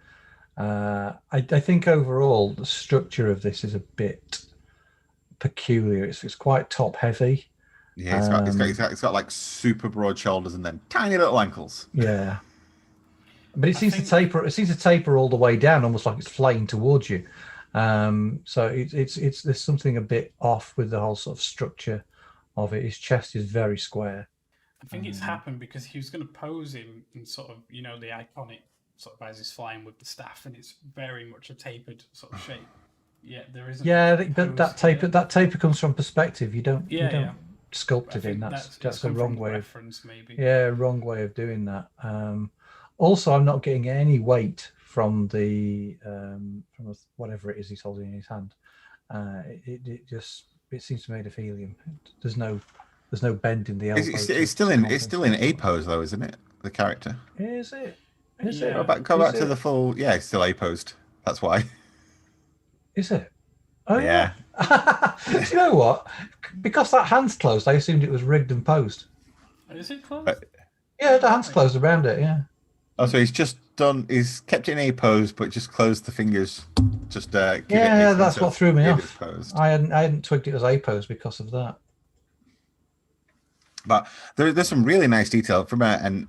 I think overall the structure of this is a bit peculiar. It's quite top heavy. Yeah, it's got like super broad shoulders and then tiny little ankles. Yeah, but it seems to taper all the way down, almost like it's flying towards you. So it's there's something a bit off with the whole sort of structure of it. His chest is very square. I think it's happened because he was going to pose him in sort of the iconic sort of as he's flying with the staff, and it's very much a tapered sort of shape. Yeah, there isn't. Yeah, but that taper comes from perspective. You don't sculpt it in. That's a wrong way of reference, maybe. Yeah, wrong way of doing that. Also, I'm not getting any weight from the from whatever it is he's holding in his hand. It seems to be made of helium. There's no bend in the elbow. It's still in A pose though, isn't it? The character. Is it? Go back to the full. Yeah, it's still A posed. That's why. Is it? Oh yeah. Do you know what? Because that hand's closed, I assumed it was rigged and posed. Is it closed? Yeah, the hand's closed around it. Yeah. Oh, so he's kept it in A pose, but just closed the fingers. That's what threw me off. I hadn't twigged it as A pose because of that. But there's some really nice detail from an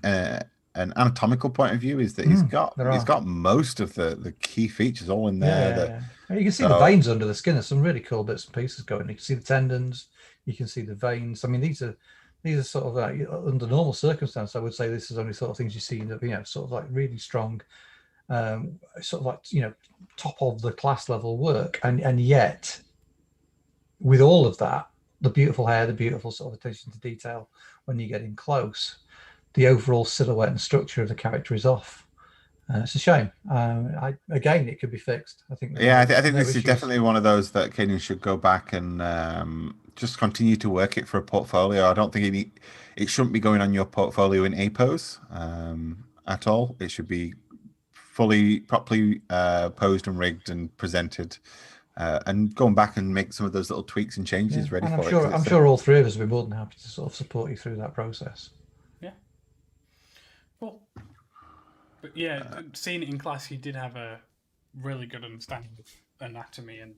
anatomical point of view. Is that he's got most of the key features all in there. You can see the veins under the skin. There's some really cool bits and pieces going. You can see the tendons. You can see the veins. I mean, these are sort of under normal circumstances, I would say this is only sort of things you see in sort of like really strong, sort of like top of the class level work, and yet with all of that, the beautiful hair, the beautiful sort of attention to detail when you get in close, the overall silhouette and structure of the character is off. It's a shame. Again, it could be fixed. I think. Yeah, I think this is definitely one of those that Caden should go back and just continue to work it for a portfolio. I don't think it shouldn't be going on your portfolio in A pose at all. It should be properly posed and rigged and presented, and going back and make some of those little tweaks and changes ready for it. I'm sure all three of us would be more than happy to sort of support you through that process. Yeah. Cool. But yeah, seeing it in class, he did have a really good understanding of anatomy and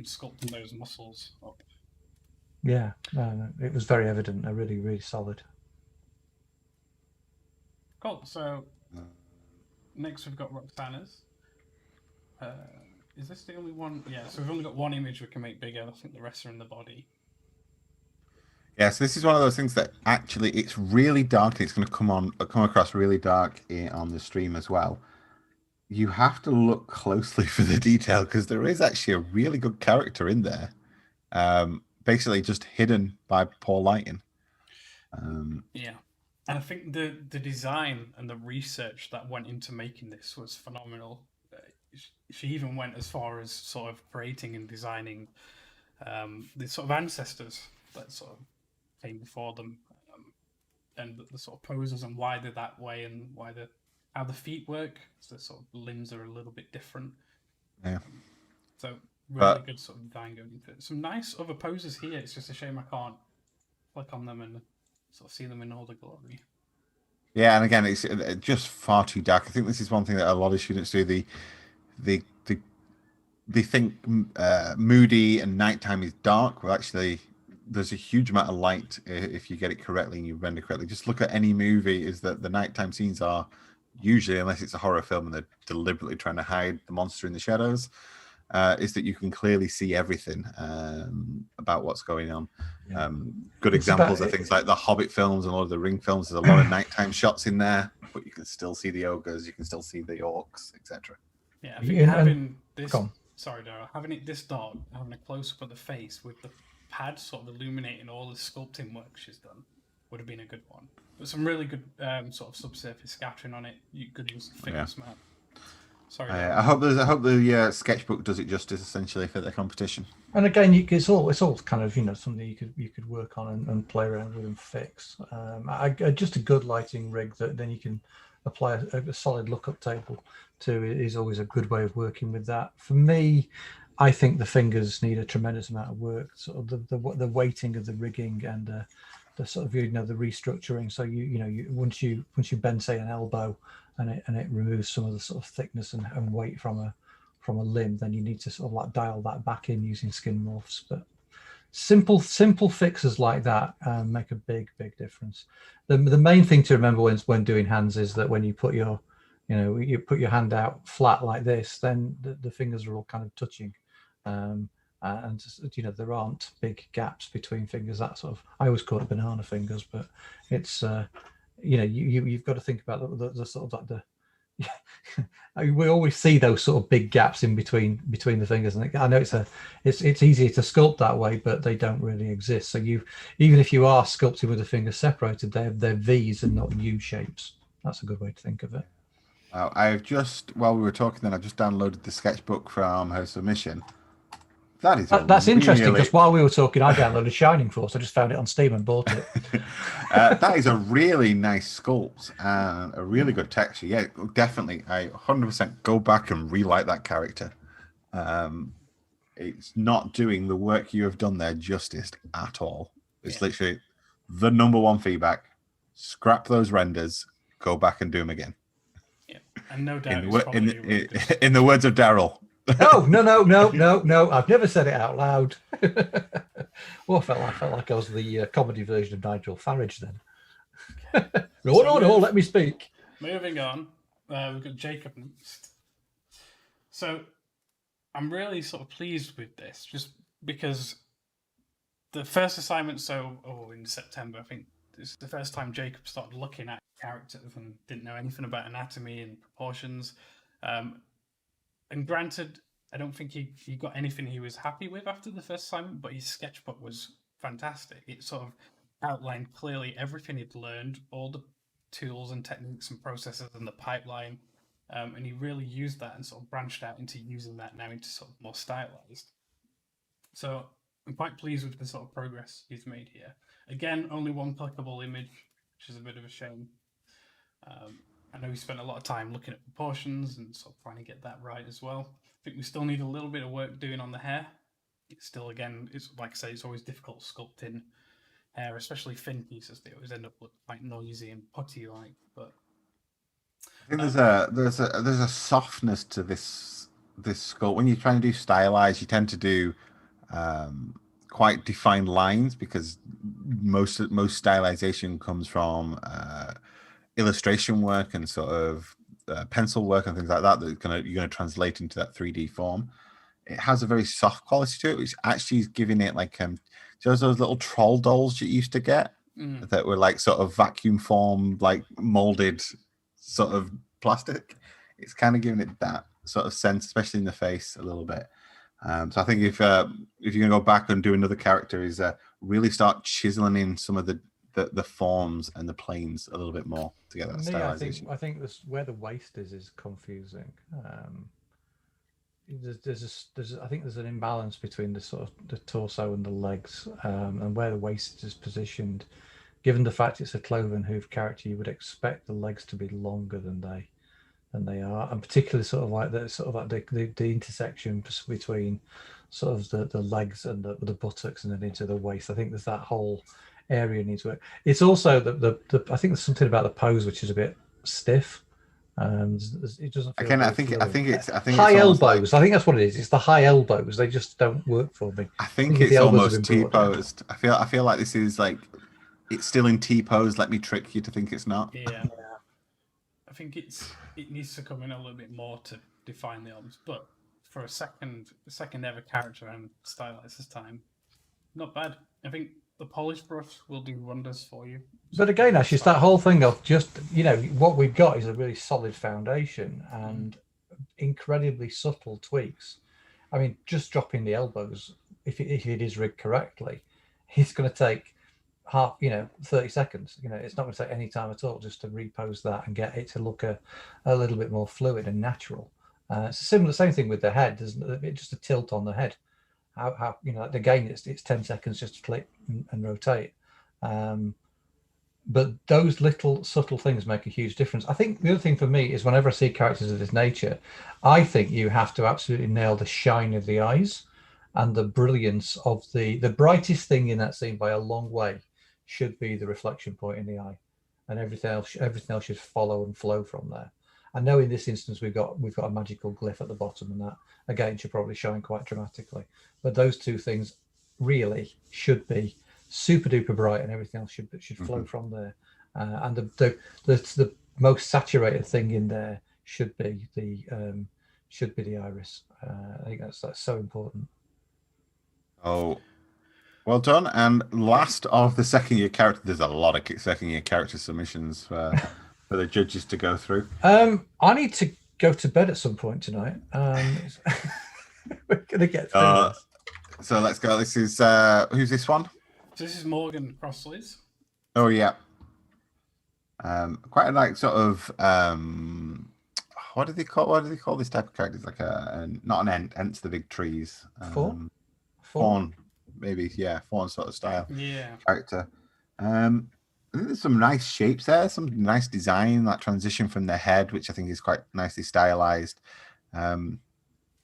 sculpting those muscles up. Yeah, no, it was very evident. Really, really solid. Cool. So next we've got Roxana's. Is this the only one? Yeah, so we've only got one image we can make bigger. I think the rest are in the body. Yeah, so this is one of those things that actually it's really dark. It's going to come across really dark on the stream as well. You have to look closely for the detail because there is actually a really good character in there, basically just hidden by poor lighting. Yeah, and I think the design and the research that went into making this was phenomenal. She even went as far as sort of creating and designing the sort of ancestors that sort of came before them, and the sort of poses and why they're that way and how the feet work. So the sort of limbs are a little bit different. Yeah. So really good sort of design going into it. Some nice other poses here. It's just a shame I can't click on them and sort of see them in all the glory. Yeah, and again, it's just far too dark. I think this is one thing that a lot of students do. They think moody and nighttime is dark. Well, actually, there's a huge amount of light if you get it correctly and you render correctly. Just look at any movie. Is that the nighttime scenes are usually, unless it's a horror film and they're deliberately trying to hide the monster in the shadows, is that you can clearly see everything about what's going on. Yeah. Good examples are things like the Hobbit films and Lord of the Ring films. There's a lot of nighttime shots in there, but you can still see the ogres, you can still see the orcs, etc. Yeah, I think having this. Sorry, Dara. Having it this dark, having a close up of the face with the pad sort of illuminating all the sculpting work she's done would have been a good one. But some really good sort of subsurface scattering on it. You could use finger smart. Sorry. I hope the sketchbook does it justice essentially for the competition. And again, it's all kind of something you could work on and play around with and fix. Just a good lighting rig that then you can apply a solid lookup table to is always a good way of working with that. For me, I think the fingers need a tremendous amount of work. Sort of the weighting of the rigging and the sort of the restructuring. So you once you bend say an elbow and it removes some of the sort of thickness and weight from a limb, then you need to sort of like dial that back in using skin morphs. But simple fixes like that make a big difference. The main thing to remember when doing hands is that when you put your hand out flat like this, then the fingers are all kind of touching, and there aren't big gaps between fingers. That sort of, I always call it banana fingers, but it's you've got to think about the sort of like the we always see those sort of big gaps in between the fingers, and I know it's easier to sculpt that way, but they don't really exist. So even if you are sculpting with the fingers separated, they're V's and not U shapes. That's a good way to think of it. I've just, while we were talking, then I just downloaded the sketchbook from her submission. That's interesting because while we were talking, I downloaded Shining Force. I just found it on Steam and bought it. That is a really nice sculpt and a really good texture. Yeah, definitely. I 100% go back and relight that character. It's not doing the work you have done there justice at all. It's literally the number one feedback. Scrap those renders. Go back and do them again. Yeah, and no doubt. In the words of Daryl. No. I've never said it out loud. Well, I felt like I was the comedy version of Nigel Farage then. No, let me speak. Moving on, we've got Jacob next. So I'm really sort of pleased with this, just because the first assignment, in September, I think this is the first time Jacob started looking at characters and didn't know anything about anatomy and proportions. And granted, I don't think he got anything he was happy with after the first assignment, but his sketchbook was fantastic. It sort of outlined clearly everything he'd learned, all the tools and techniques and processes and the pipeline, and he really used that and sort of branched out into using that now into sort of more stylized. So I'm quite pleased with the sort of progress he's made here. Again, only one clickable image, which is a bit of a shame. I know he spent a lot of time looking at proportions and sort of trying to get that right as well. I think we still need a little bit of work doing on the hair. It's still, again, it's like I say, it's always difficult sculpting hair, especially thin pieces. They always end up looking quite noisy and putty-like. But I think there's a softness to this sculpt. When you're trying to do stylized, you tend to do quite defined lines because most stylization comes from illustration work and sort of pencil work and things like that you're gonna translate into that 3D form. It has a very soft quality to it, which actually is giving it like those little troll dolls you used to get that were like sort of vacuum formed, like molded sort of plastic. It's kind of giving it that sort of sense, especially in the face a little bit. So I think if you're gonna go back and do another character, is really start chiseling in some of the forms and the planes a little bit more to get that stylization. I think this where the waist is confusing. I think there's an imbalance between the sort of the torso and the legs, and where the waist is positioned. Given the fact it's a cloven hoof character, you would expect the legs to be longer than they are, and particularly sort of like the intersection between sort of the legs and the buttocks and then into the waist. I think there's that whole area needs work. It's also the I think there's something about the pose which is a bit stiff. It doesn't feel I think it's high elbows. I think that's what it is. It's the high elbows. They just don't work for me. I think it's almost T-posed. I feel like this is like it's still in T-pose. Let me trick you to think it's not. Yeah. I think it needs to come in a little bit more to define the arms. But for a second ever character and stylized this time, not bad. I think the polish brush will do wonders for you. But again, Ash, it's that whole thing of just, what we've got is a really solid foundation and incredibly subtle tweaks. I mean, just dropping the elbows, if it is rigged correctly, it's going to take 30 seconds. It's not going to take any time at all just to repose that and get it to look a little bit more fluid and natural. It's similar, same thing with the head. There's just a tilt on the head. How again, it's 10 seconds just to click and rotate. But those little subtle things make a huge difference. I think the other thing for me is whenever I see characters of this nature, I think you have to absolutely nail the shine of the eyes and the brilliance of the brightest thing in that scene by a long way should be the reflection point in the eye, and everything else should follow and flow from there. I know in this instance we've got a magical glyph at the bottom, and that again should probably shine quite dramatically. But those two things really should be super duper bright, and everything else should flow from there. And the most saturated thing in there should be the iris. I think that's so important. Oh, well done. And last of the second year character, there's a lot of second year character submissions for the judges to go through. I need to go to bed at some point tonight. We're gonna get through this. So let's go. This is who's this one? This is Morgan Crossley's. Oh yeah. Quite a like sort of what do they call this type of characters? Like not an ent, the big trees. Fawn, maybe, yeah, fawn sort of style. Yeah. Character. I think there's some nice shapes there, some nice design, that transition from the head, which I think is quite nicely stylized. I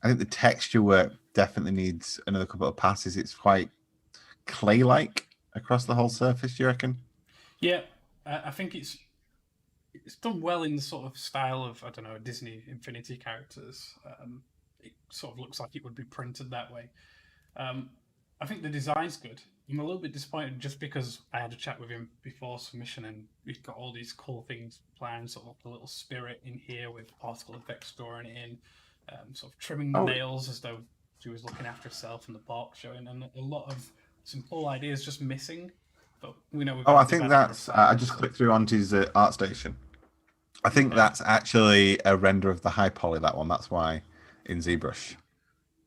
think the texture work definitely needs another couple of passes. It's quite clay-like across the whole surface, do you reckon? Yeah, I think it's done well in the sort of style of, I don't know, Disney Infinity characters. It sort of looks like it would be printed that way. I think the design's good. I'm a little bit disappointed just because I had a chat with him before submission, and we've got all these cool things planned, sort of the little spirit in here with particle effects drawing it in, sort of trimming the nails as though she was looking after herself, and the bark showing, and a lot of some cool ideas just missing. But we know. I think that's. I just clicked through onto his art station. I think that's actually a render of the high poly. That one. That's why in ZBrush.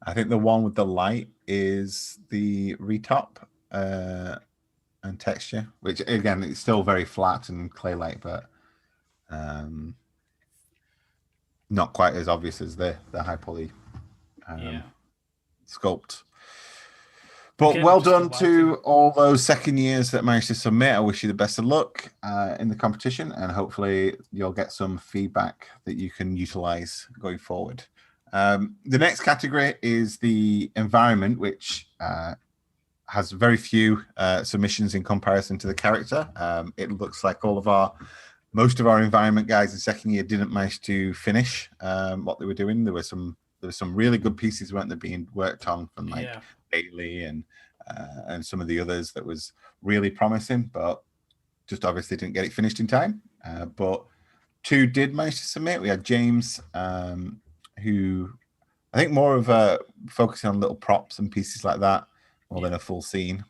I think the one with the light is the retop and texture, which again it's still very flat and clay-like, but not quite as obvious as the high poly sculpt. But well done to all those second years that managed to submit. I wish you the best of luck in the competition, and hopefully you'll get some feedback that you can utilize going forward. The next category is the environment, which has very few submissions in comparison to the character. It looks like all of our most of our environment guys in second year didn't manage to finish what they were doing. There were some really good pieces, weren't there, being worked on from like Bailey and some of the others that was really promising, but just obviously didn't get it finished in time. But 2 did manage to submit. We had James, who I think more of focusing on little props and pieces like that more than a full scene.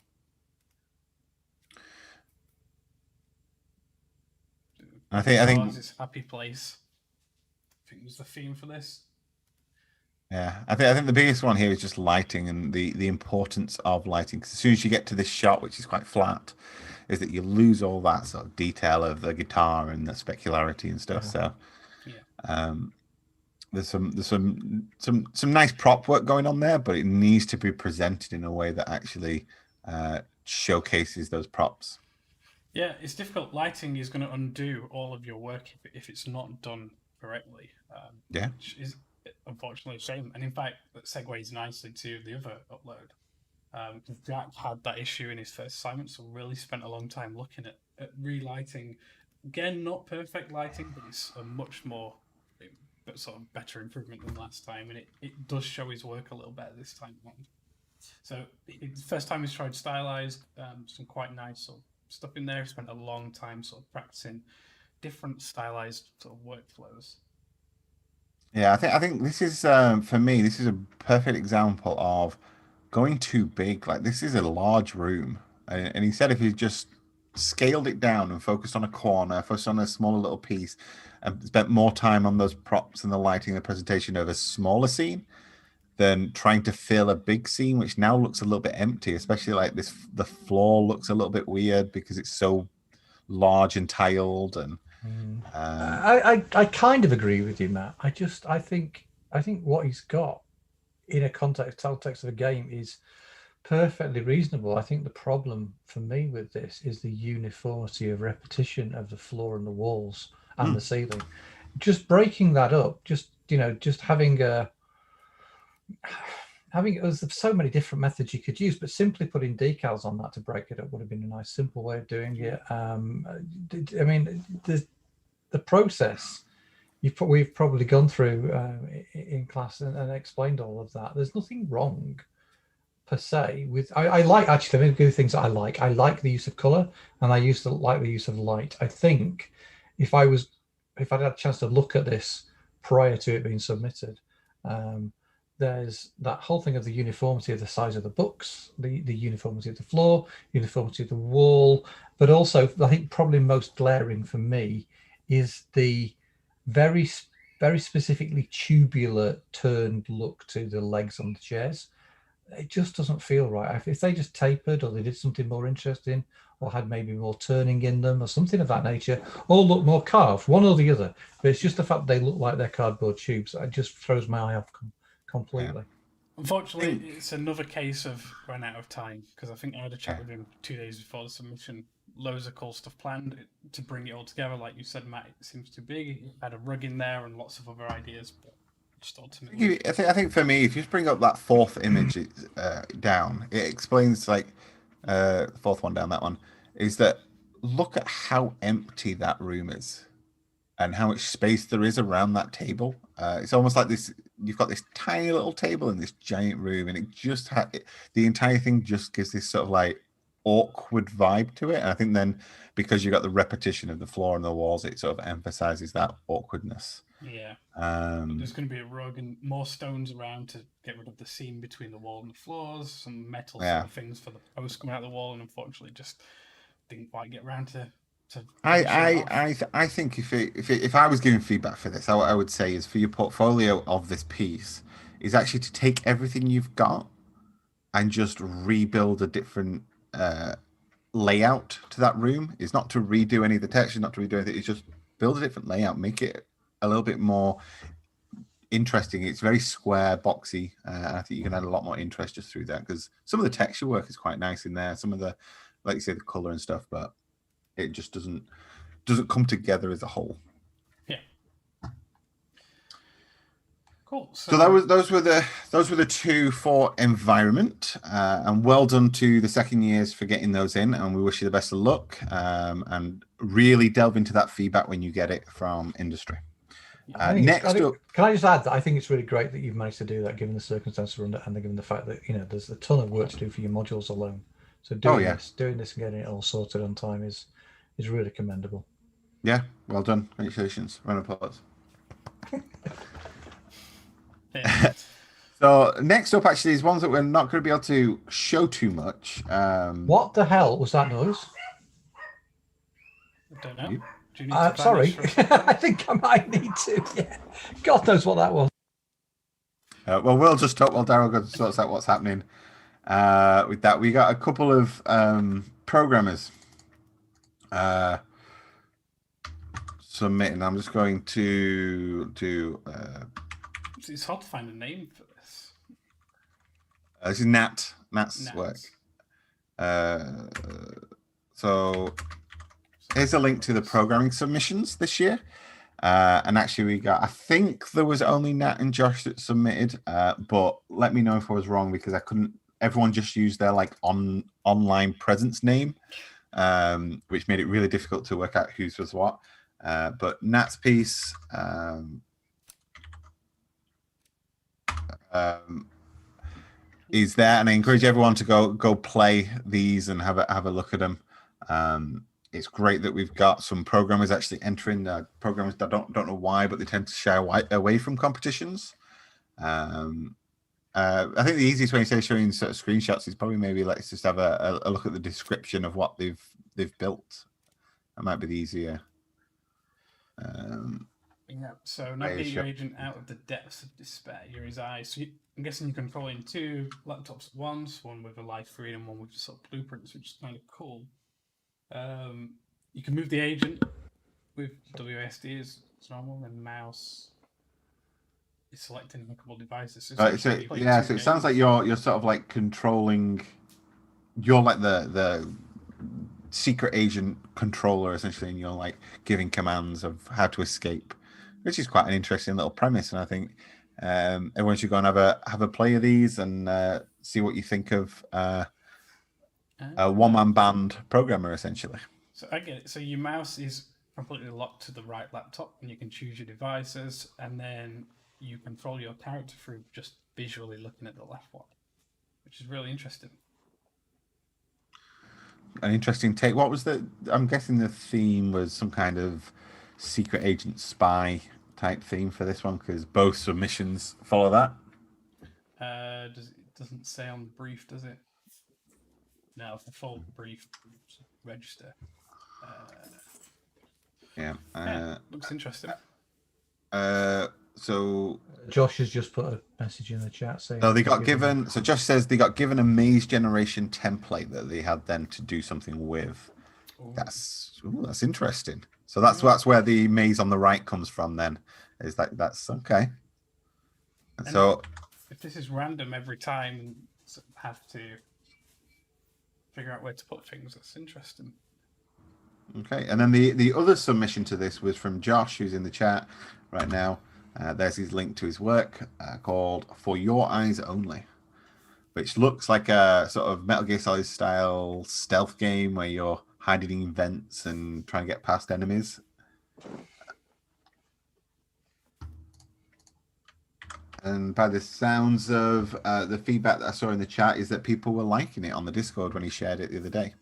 I think it's happy place. I think was the theme for this. Yeah, I think the biggest one here is just lighting and the importance of lighting. Because as soon as you get to this shot, which is quite flat, is that you lose all that sort of detail of the guitar and the specularity and stuff. So, there's some nice prop work going on there, but it needs to be presented in a way that actually showcases those props. Yeah, it's difficult. Lighting is going to undo all of your work if it's not done correctly. Which is unfortunately a shame. And in fact, that segues nicely to the other upload. Jack had that issue in his first assignment, so really spent a long time looking at relighting. Again, not perfect lighting, but it's a much more sort of better improvement than last time, and it does show his work a little better this time around. So the first time he's tried stylized, some quite nice sort of stuff in there. He spent a long time sort of practicing different stylized sort of workflows. Yeah, I think this is for me, this is a perfect example of going too big. Like, this is a large room, and he said if he just scaled it down and focused on a corner, focused on a smaller little piece, and spent more time on those props and the lighting and the presentation of a smaller scene than trying to fill a big scene, which now looks a little bit empty, especially like this. The floor looks a little bit weird because it's so large and tiled. And I kind of agree with you, Matt. I think what he's got in a context of a game is perfectly reasonable. I think the problem for me with this is the uniformity of repetition of the floor and the walls and the ceiling. Just breaking that up, just having there's so many different methods you could use, but simply putting decals on that to break it up would have been a nice simple way of doing it. I mean, the process we've probably gone through in class and explained all of that. There's nothing wrong per se with I like, actually, let me give you things that I like the use of color, and I used to like the use of light. I think if I'd had a chance to look at this prior to it being submitted, there's that whole thing of the uniformity of the size of the books, the uniformity of the floor, uniformity of the wall, but also I think probably most glaring for me is the very specifically tubular turned look to the legs on the chairs. It just doesn't feel right. If they just tapered, or they did something more interesting, or had maybe more turning in them or something of that nature, or look more carved, one or the other. But it's just the fact they look like they're cardboard tubes. It just throws my eye off completely. Unfortunately, it's another case of run out of time, because I think I had a chat with him 2 days before the submission. Loads of cool stuff planned to bring it all together. Like you said, Matt, it seems too big. It had a rug in there and lots of other ideas, but just ultimately... I think for me, if you just bring up that fourth image down, it explains, like, the fourth one down, that one, is that look at how empty that room is and how much space there is around that table. It's almost like this, you've got this tiny little table in this giant room, and it just the entire thing just gives this sort of like awkward vibe to it. And I think then because you got the repetition of the floor and the walls, it sort of emphasizes that awkwardness. Yeah. There's going to be a rug and more stones around to get rid of the seam between the wall and the floors, some metal sort of things for the posts coming out of the wall, and unfortunately just didn't quite get around to I think if I was giving feedback for this, I would say is for your portfolio of this piece is actually to take everything you've got and just rebuild a different layout to that room. Is not to redo any of the texture, not to redo anything. It's just build a different layout, make it a little bit more interesting. It's very square, boxy. I think you can add a lot more interest just through that, because some of the texture work is quite nice in there. Some of the, like you say, the color and stuff, but it just doesn't come together as a whole. Yeah. Cool. So those were the two for environment, and well done to the second years for getting those in, and we wish you the best of luck, and really delve into that feedback when you get it from industry. Next up, can I just add that I think it's really great that you've managed to do that, given the circumstances we're under, and given the fact that there's a ton of work to do for your modules alone. So doing this and getting it all sorted on time is really commendable. Yeah, well done. Congratulations. Round of applause. So next up actually is ones that we're not going to be able to show too much. What the hell was that noise? I don't know. Do you need to sorry. I think I might need to. Yeah. God knows what that was. Well, we'll just talk while Daryl sorts out what's happening with that. We got a couple of programmers submitting. I'm just going to do... It's hard to find a name for this. This is Nat's work. So here's a link to the programming submissions this year. And actually I think there was only Nat and Josh that submitted, but let me know if I was wrong, because everyone just used their online presence name, which made it really difficult to work out whose was what. But Nat's piece, is there, and I encourage everyone to go play these and have a look at them. It's great that we've got some programmers actually entering. Programmers that don't know why, but they tend to shy away from competitions. I think the easiest way to say showing sort of screenshots is probably maybe let's just have a look at the description of what they've built. That might be the easier. Yeah, so navigate your agent out of the depths of despair. You're his eyes. So I'm guessing you control in two laptops at once, one with a live feed and one with sort of blueprints, which is kind of cool. You can move the agent with WASD as normal, and mouse is selecting a couple of devices. So it sounds like you're sort of like controlling. You're like the secret agent controller essentially, and you're like giving commands of how to escape, which is quite an interesting little premise. And I think everyone should go and have a play of these and see what you think of a one-man band programmer essentially. So I get it. So your mouse is completely locked to the right laptop, and you can choose your devices, and then you control your character through just visually looking at the left one, which is really interesting. An interesting take. What was I'm guessing the theme was some kind of secret agent spy type theme for this one, because both submissions follow that. It doesn't say on the brief, does it? No, the full brief register. Looks interesting. So Josh has just put a message in the chat saying. So they got given. So Josh says they got given a maze generation template that they had then to do something with. Ooh. That's interesting. So that's where the maze on the right comes from. Then is that's okay. And so if this is random every time, and have to figure out where to put things, that's interesting. Okay, and then the other submission to this was from Josh, who's in the chat right now. There's his link to his work called For Your Eyes Only, which looks like a sort of Metal Gear Solid style stealth game where you're hiding in vents and trying to get past enemies. And by the sounds of the feedback that I saw in the chat is that people were liking it on the Discord when he shared it the other day.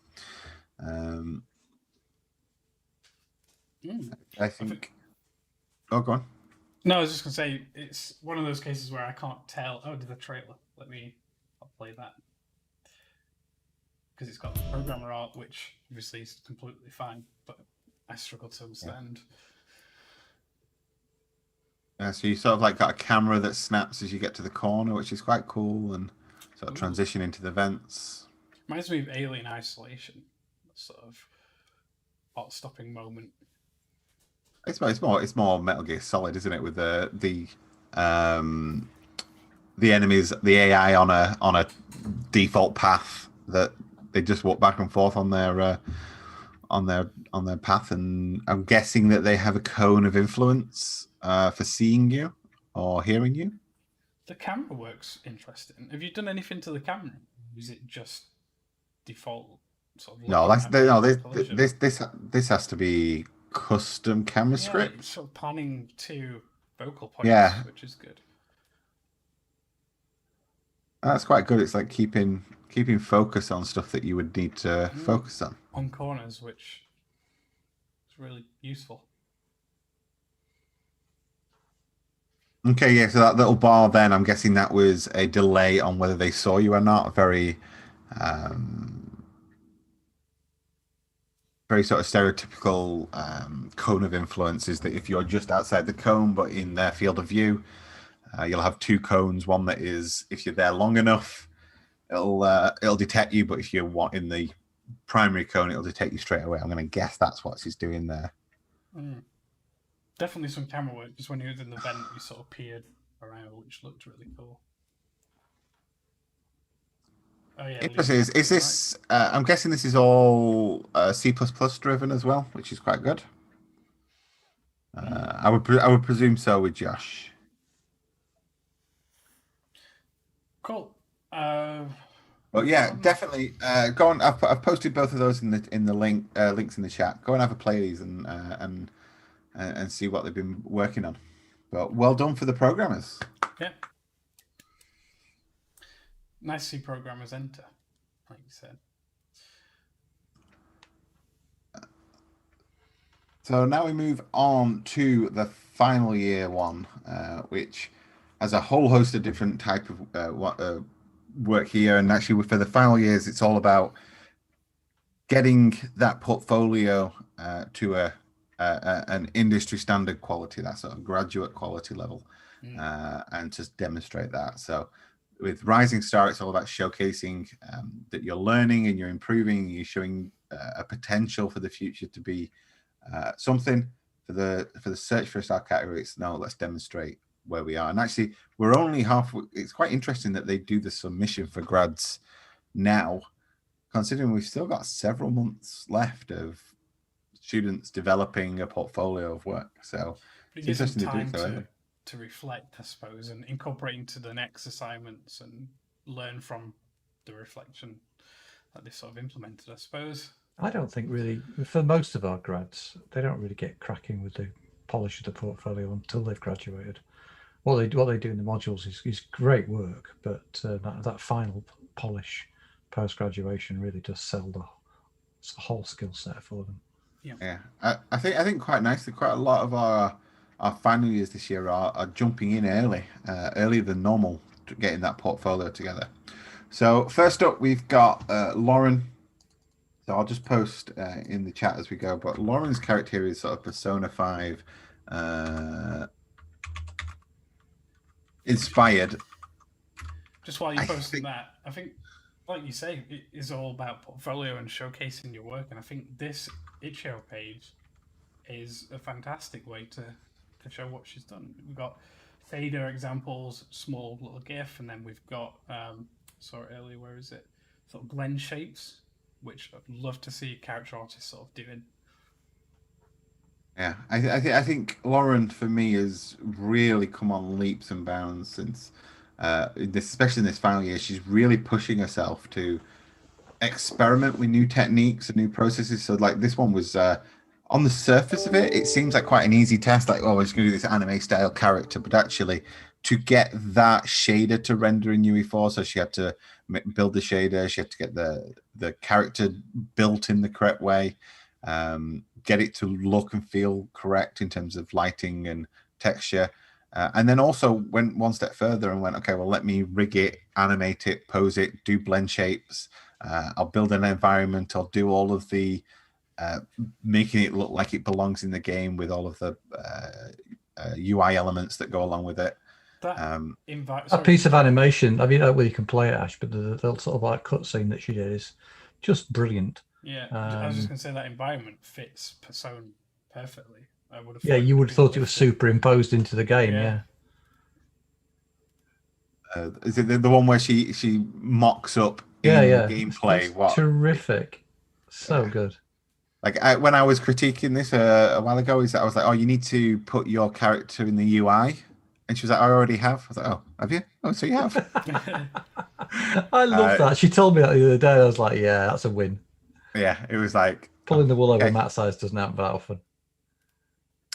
I think... Oh, go on. No, I was just going to say, it's one of those cases where I can't tell. Oh, there's a trailer. I'll play that. Because it's got the programmer art, which obviously is completely fine, but I struggle to understand. So you sort of like got a camera that snaps as you get to the corner, which is quite cool, and sort of transition into the vents. Reminds me of Alien Isolation, sort of heart-stopping moment. It's more Metal Gear Solid, isn't it? With the enemies, the AI on a default path that they just walk back and forth on their path, and I'm guessing that they have a cone of influence for seeing you or hearing you. The camera works interesting. Have you done anything to the camera? Or is it just default sort of? No, looking at collision? this has to be custom camera Yeah, script. it's sort of panning to focal points, Yeah. which is good. That's quite good. It's like keeping focus on stuff that you would need to focus on corners, which is really useful. Okay, yeah. So that little bar, then I'm guessing that was a delay on whether they saw you or not. Very sort of stereotypical cone of influence is that if you're just outside the cone but in their field of view, you'll have two cones. One that is, if you're there long enough, it'll detect you, but if you're in the primary cone, it'll detect you straight away. I'm going to guess that's what he's doing there. Definitely some camera work, because when he was in the vent, he sort of peered around, which looked really cool. Oh yeah. Interesting. Is this? I'm guessing this is all C++ driven as well, which is quite good. I would presume so with Josh. Cool. But yeah, definitely go on. I've posted both of those in the links in the chat. Go and have a play of these and see what they've been working on. But well done for the programmers. Yeah. Nice to see programmers enter, like you said. So now we move on to the final year one, which has a whole host of different type of work here. And actually, for the final years, it's all about getting that portfolio to an industry standard quality, that sort of graduate quality level, and to demonstrate that. So with Rising Star, it's all about showcasing that you're learning and you're improving, and you're showing a potential for the future to be something. For the search for a star category, it's no, let's demonstrate where we are. And actually, we're only halfway. It's quite interesting that they do the submission for grads now, considering we've still got several months left of students developing a portfolio of work. So it gives them time to reflect, I suppose, and incorporate into the next assignments and learn from the reflection that they sort of implemented, I suppose. I don't think really, for most of our grads, they don't really get cracking with the polish of the portfolio until they've graduated. What they do in the modules is great work, but that final polish post-graduation really does sell the whole skill set for them. Yeah. I think quite nicely, quite a lot of our final years this year are jumping in earlier than normal, to getting that portfolio together. So first up, we've got Lauren. So I'll just post in the chat as we go. But Lauren's character is sort of Persona 5 inspired. Just while you're posting that, I think, like you say, it is all about portfolio and showcasing your work. And I think this itch.io page is a fantastic way to show what she's done. We've got fader examples, small little GIF, and then we've got, saw it earlier, where is it? Sort of blend shapes, which I'd love to see character artists sort of doing. Yeah, I think Lauren, for me, has really come on leaps and bounds since, especially in this final year. She's really pushing herself to experiment with new techniques and new processes. So like this one was on the surface of it seems like quite an easy test, like, oh, we're just going to do this anime style character, but actually to get that shader to render in UE4, so she had to build the shader, she had to get the character built in the correct way, get it to look and feel correct in terms of lighting and texture. And then also went one step further and went, okay, well, let me rig it, animate it, pose it, do blend shapes. I'll build an environment. I'll do all of the making it look like it belongs in the game with all of the UI elements that go along with it. A piece of animation, I mean, well, you can play it, Ash, but the sort of like cutscene that she did is just brilliant. Yeah, I was just going to say that environment fits Persona perfectly. I would have. Yeah, you would have thought it was superimposed into the game. Yeah. Is it the one where she mocks up in gameplay? What terrific! So good. Like when I was critiquing this a while ago, I was like, oh, you need to put your character in the UI And she was like, I already have. I was like, oh, have you? Oh, so you have. I love that. She told me that the other day. I was like, yeah, that's a win. Yeah, it was like Pulling the wool over okay. Matt's eyes doesn't happen that often.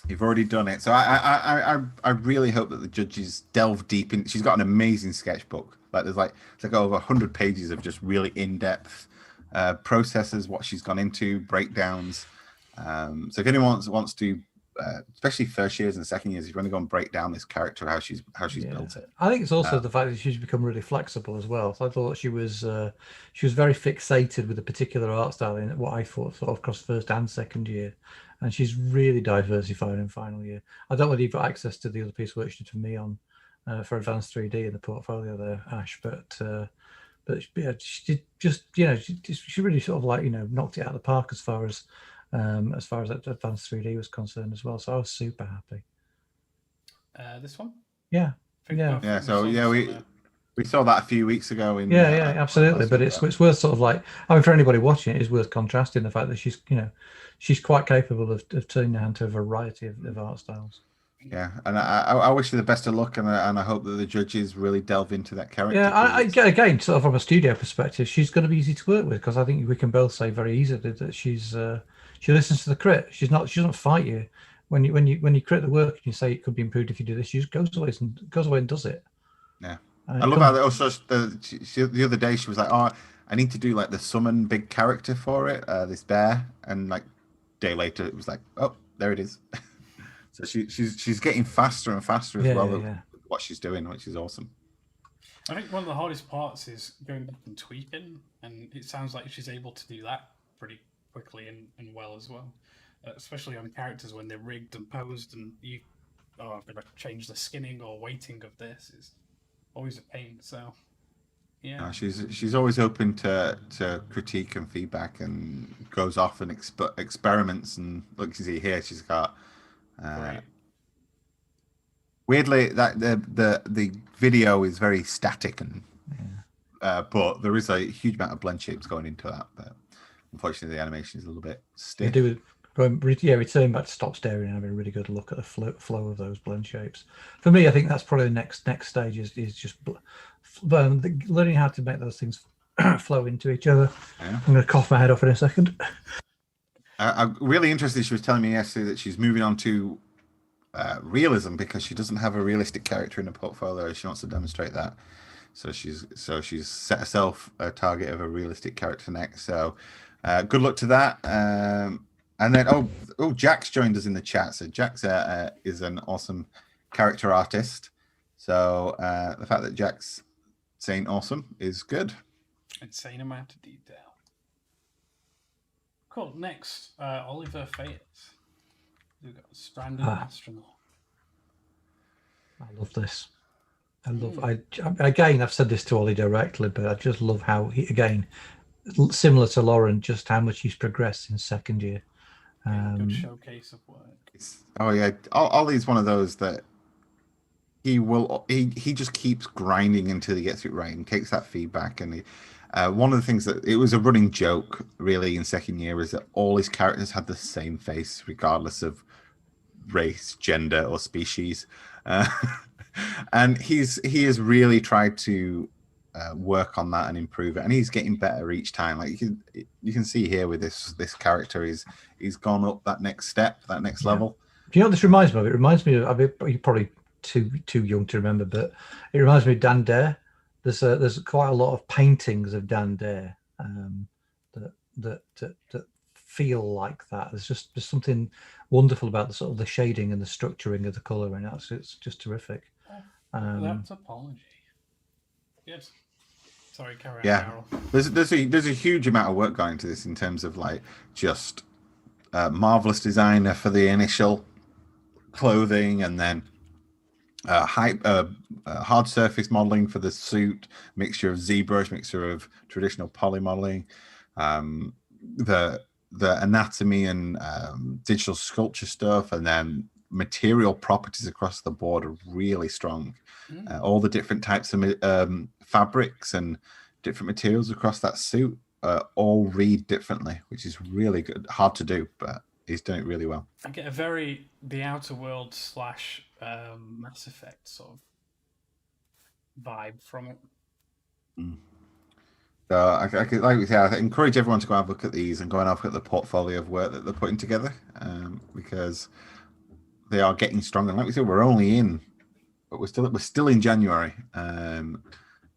You've already done it. So I really hope that the judges delve deep in. She's got an amazing sketchbook. Like it's like over 100 pages of just really in-depth processes, what she's gone into, breakdowns. So if anyone wants to, especially first years and second years, if you want to go and break down this character, how she's built it. I think it's also the fact that she's become really flexible as well. So I thought she was very fixated with a particular art style in what I thought sort of across first and second year, and she's really diversified in final year. I don't know whether you've got access to the other piece of work she did for me on for advanced 3D in the portfolio there, Ash, but yeah, she did just she really sort of like knocked it out of the park as far as that advanced 3D was concerned as well. So I was super happy. This one? Yeah. Yeah. So yeah, we saw that a few weeks ago. Yeah, absolutely. But it's worth sort of like, I mean, for anybody watching it, it's worth contrasting the fact that she's quite capable of turning her hand to a variety of art styles. Yeah, and I wish her the best of luck, and I hope that the judges really delve into that character. Yeah, again, sort of from a studio perspective, she's going to be easy to work with because I think we can both say very easily that she listens to the crit. She doesn't fight you when you crit the work and you say it could be improved if you do this. She just goes away and does it. Yeah, I love how also the other day she was like, "Oh, I need to do like the summon big character for it, this bear," and like day later it was like, "Oh, there it is." So she's getting faster and faster as well with what she's doing, which is awesome. I think one of the hardest parts is going back and tweaking, and it sounds like she's able to do that pretty quickly and well as well, especially on characters when they're rigged and posed, and I've got to change the skinning or weighting of this is always a pain. So yeah, she's always open to critique and feedback, and goes off and experiments. And look, you see here, she's got. Right. Weirdly, that the video is very static, and but there is a huge amount of blend shapes going into that. But unfortunately, the animation is a little bit stiff. Returning back to stop staring and having a really good look at the flow of those blend shapes. For me, I think that's probably the next stage is just learning how to make those things flow into each other. Yeah. I'm going to cough my head off in a second. I'm really interested. She was telling me yesterday that she's moving on to realism because she doesn't have a realistic character in her portfolio. She wants to demonstrate that. So she's set herself a target of a realistic character next. So good luck to that. And then Jack's joined us in the chat. So Jack's is an awesome character artist. So the fact that Jack's saying awesome is good. Insane amount of detail. Cool. Next, Oliver Fayette. We've got Stranded Astronaut. I love this. I've said this to Ollie directly, but I just love how he, again, similar to Lauren, just how much he's progressed in second year. Good showcase of work. Ollie's one of those that he just keeps grinding until he gets it right and takes that feedback. And one of the things that it was a running joke really in second year is that all his characters had the same face regardless of race, gender, or species. And he has really tried to work on that and improve it, and he's getting better each time. Like you can see here with this character, he's gone up that next step, that next level. Do you know what this reminds me of? It reminds me of, you're probably too young to remember, but it reminds me of Dan Dare. There's quite a lot of paintings of Dan Dare that feel like that. There's something wonderful about the sort of the shading and the structuring of the color, and it's just terrific. That's apology. Yes. Sorry, carry on. Yeah, Carol. there's a huge amount of work going into this in terms of like just marvelous designer for the initial clothing, and then hard surface modeling for the suit, mixture of ZBrush, mixture of traditional poly modeling, the anatomy and digital sculpture stuff, and then material properties across the board are really strong. All the different types of fabrics and different materials across that suit all read differently, which is really good. Hard to do, but he's doing it really well. I get a very The Outer World / Mass Effect sort of vibe from it. So, like we say, I encourage everyone to go and have a look at these and go and have a look at the portfolio of work that they're putting together, because they are getting stronger. And like we said, we're only in, but we're still in January, and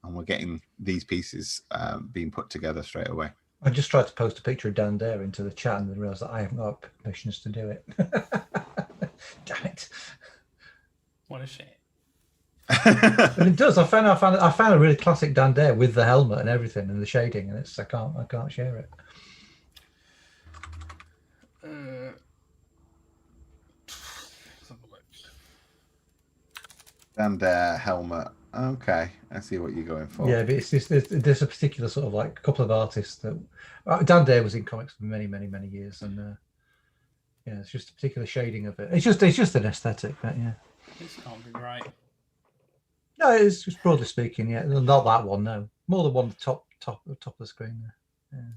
we're getting these pieces being put together straight away. I just tried to post a picture of Dan Dare into the chat and then realised that I haven't got permissions to do it. Damn it! What a shame. But it does. I found a really classic Dan Dare with the helmet and everything and the shading, and I can't share it. Dan Dare helmet. Okay, I see what you're going for. Yeah, but it's just there's a particular sort of like a couple of artists that Dan Dare was in comics for many years, and yeah, it's just a particular shading of it. It's just an aesthetic, but yeah. This can't be right. No, it's just broadly speaking, yeah. Not that one, no. More the one top of the screen there. Yeah.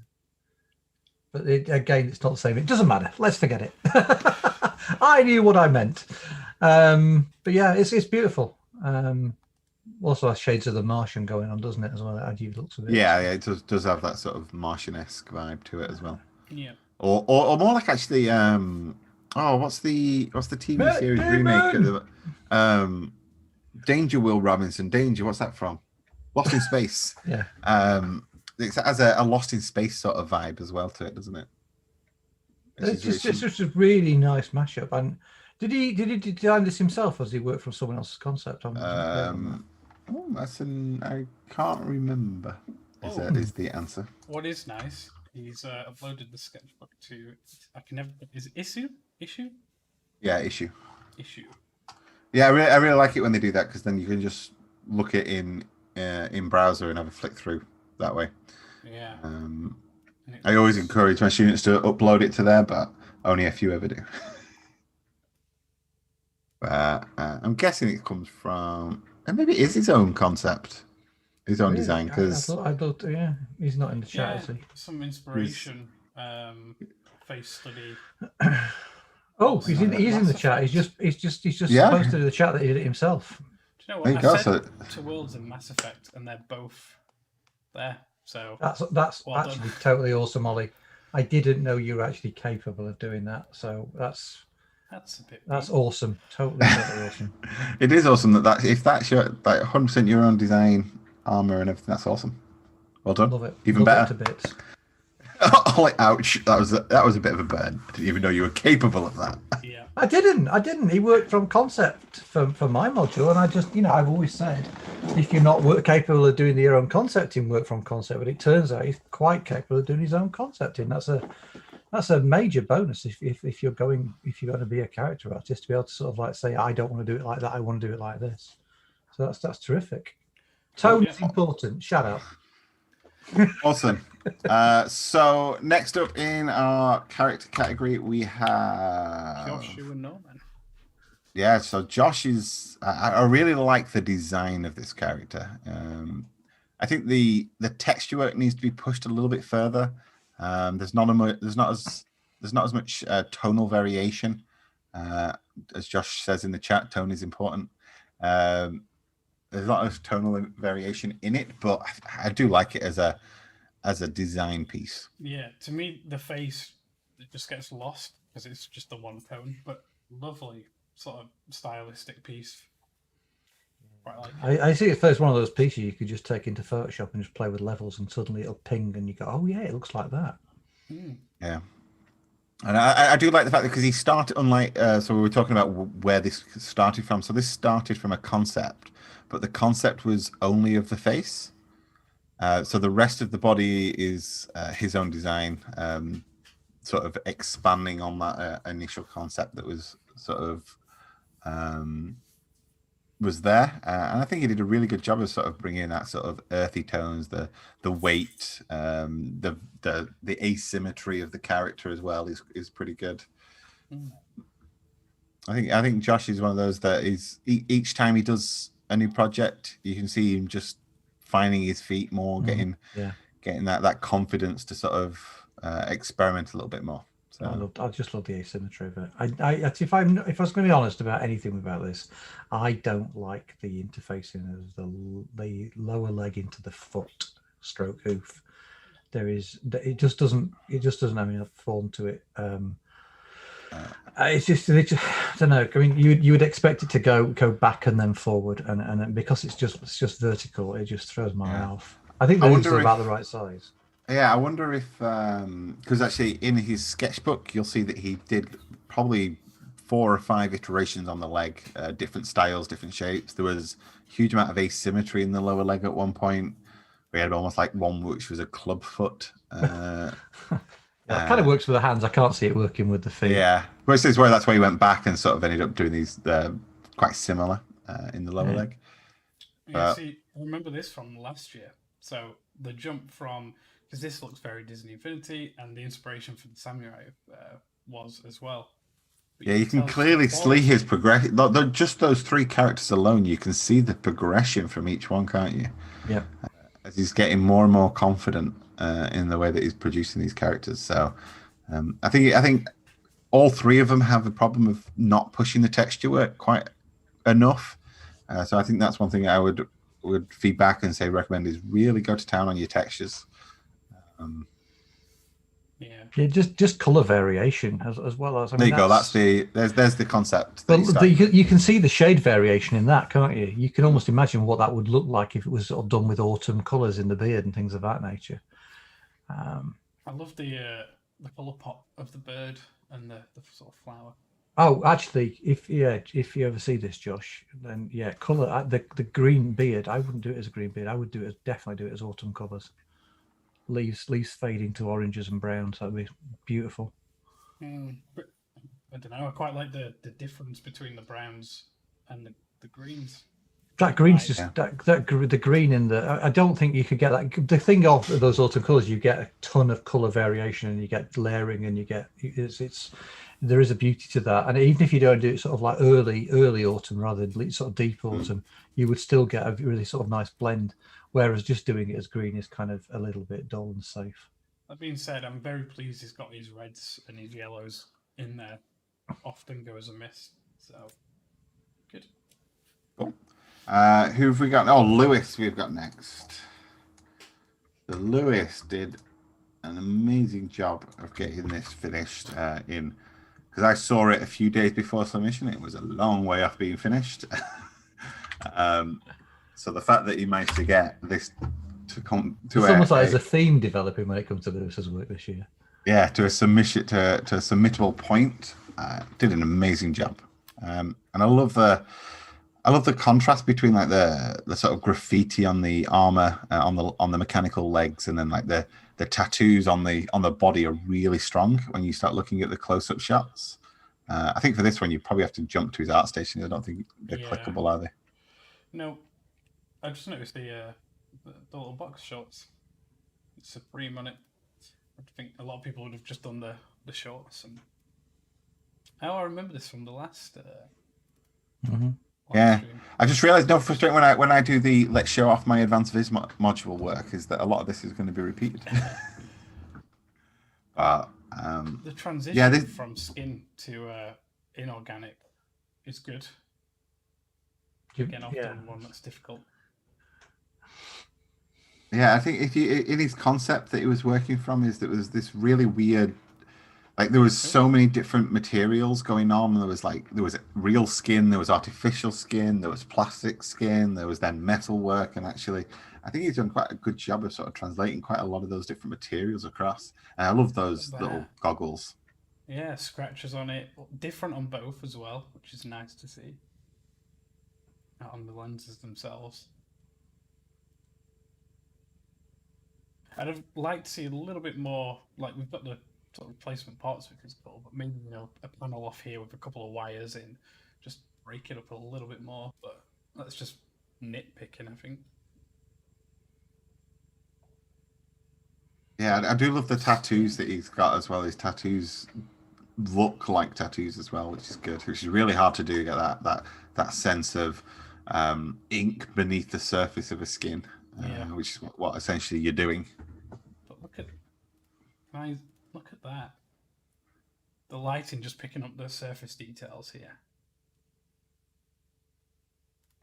But again, it's not the same. It doesn't matter. Let's forget it. I knew what I meant. But yeah, it's beautiful. Also has shades of the Martian going on, doesn't it, as well? How you looks of it. Yeah, it does have that sort of Martian-esque vibe to it as well. Yeah. Or more like actually, what's the TV series remake? Danger, Will Robinson. Danger, what's that from? Lost in Space. Yeah. It has a Lost in Space sort of vibe as well to it, doesn't it? It's just a really nice mashup. And did he design this himself, or does he work from someone else's concept? I can't remember. Is the answer? What is nice? He's uploaded the sketchbook to. Is it issue? Yeah, issue. Issue. Yeah, I really like it when they do that, because then you can just look it in browser and have a flick through that way. Yeah. I always encourage my students to upload it to there, but only a few ever do. But I'm guessing it comes from, and maybe it is his own concept, his own design. Because I thought, yeah, he's not in the chat, is he? Some inspiration, face study. Oh, he's in the chat. He's just supposed to do the chat that he did it himself. Do you know what? I said to Worlds and Mass Effect, and they're both there. So that's actually totally awesome, Ollie. I didn't know you were actually capable of doing that. So that's awesome. Totally awesome. It is awesome that if that's your 100% your own design armor and everything, that's awesome. Well done. Love it. Even Love better. It to bits. Oh, ouch! That was a bit of a burn. I didn't even know you were capable of that. Yeah. I didn't. He worked from concept for my module, and I just, I've always said, if you're not capable of doing your own concepting, work from concept. But it turns out he's quite capable of doing his own concepting. That's a major bonus if you're going to be a character artist, to be able to sort of like say, I don't want to do it like that. I want to do it like this. So that's terrific. Tone is important. Shout out. Awesome. So next up in our character category, we have Josh, you and Norman. Yeah, so Josh is. I really like the design of this character. I think the texture work needs to be pushed a little bit further. There's not as much tonal variation, as Josh says in the chat. Tone is important. There's a lot of tonal variation in it, but I do like it as a design piece. Yeah, to me, the face, it just gets lost because it's just the one tone, but lovely sort of stylistic piece. I see it first one of those pieces you could just take into Photoshop and just play with levels, and suddenly it'll ping and you go, oh yeah, it looks like that. Yeah. And I do like the fact that because he started, unlike, so we were talking about where this started from. So this started from a concept, but the concept was only of the face. So the rest of the body is his own design, sort of expanding on that initial concept that was sort of was there. And I think he did a really good job of sort of bringing that sort of earthy tones, the weight, the asymmetry of the character as well is pretty good. I think Josh is one of those that is each time he does a new project, you can see him just finding his feet more, getting that confidence to sort of experiment a little bit more. So. I just love the asymmetry of it. If I was going to be honest about anything about this, I don't like the interfacing of the lower leg into the foot stroke hoof. It just doesn't have enough form to it. It's just I don't know. I mean, you would expect it to go back and then forward, and because it's just vertical, it just throws my eye off. I think those are about the right size. Yeah, I wonder if because actually in his sketchbook you'll see that he did probably 4 or 5 iterations on the leg, different styles, different shapes. There was a huge amount of asymmetry in the lower leg at one point. We had almost like one which was a club foot. It kind of works with the hands. I can't see it working with the feet. Yeah, but that's why he went back and sort of ended up doing these quite similar in the lower leg. Yeah, see, I remember this from last year. So the jump from, because this looks very Disney Infinity, and the inspiration for the samurai was as well. But yeah, you can clearly see his progression. Just those 3 characters alone, you can see the progression from each one, can't you? Yeah. As he's getting more and more confident in the way that he's producing these characters. So I think all 3 of them have a problem of not pushing the texture work quite enough. So I think that's one thing I would feedback and recommend is really go to town on your textures. Yeah, just color variation as well as. There you go. That's there's the concept. But you can see the shade variation in that, can't you? You can almost imagine what that would look like if it was sort of done with autumn colors in the beard and things of that nature. I love the color pop of the bird and the sort of flower. Oh, actually, if you ever see this, Josh, then color the green beard. I wouldn't do it as a green beard. I would definitely do it as autumn colors. Leaves fading to oranges and browns. That'd be beautiful. But I don't know. I quite like the difference between the browns and the greens. That green's just the green in the. I don't think you could get that. The thing of those autumn colors, you get a ton of color variation, and you get layering, and you get there is a beauty to that. And even if you don't do it sort of like early autumn rather than sort of deep autumn, you would still get a really sort of nice blend. Whereas just doing it as green is kind of a little bit dull and safe. That being said, I'm very pleased he's got his reds and his yellows in there. Often go as a miss. So, good. Cool. Who have we got? Oh, Lewis we've got next. So Lewis did an amazing job of getting this finished because I saw it a few days before submission. It was a long way off being finished. So the fact that he managed to get this to come to it's almost like there's a theme developing when it comes to Lewis's work this year. Yeah, to a submission to a submittable point, did an amazing job. And I love the contrast between like the sort of graffiti on the armor on the mechanical legs, and then like the tattoos on the body are really strong when you start looking at the close-up shots. I think for this one you probably have to jump to his art station. I don't think they're clickable, are they? No. I just noticed the little box shorts. It's Supreme on it. I think a lot of people would have just done the shorts. And I remember this from the last. Yeah, stream. I just realised frustrating when I do the let's show off my advanced viz module work is that a lot of this is going to be repeated. But the transition from skin to inorganic is good. Again, often one that's difficult. Yeah, I think if you in his concept that he was working from is that was this really weird, like there was so many different materials going on. There was real skin, there was artificial skin, there was plastic skin, there was then metal work, and actually I think he's done quite a good job of sort of translating quite a lot of those different materials across. And I love those little goggles. Yeah, scratches on it, different on both as well, which is nice to see. Not on the lenses themselves. I'd have liked to see a little bit more, like we've got the sort of replacement parts, which is cool, but maybe a panel off here with a couple of wires in, just break it up a little bit more, but that's just nitpicking, I think. Yeah, I do love the tattoos that he's got as well. His tattoos look like tattoos as well, which is good, which is really hard to do, get that sense of ink beneath the surface of a skin. Which is what essentially you're doing. But look at that. the lighting just picking up the surface details here.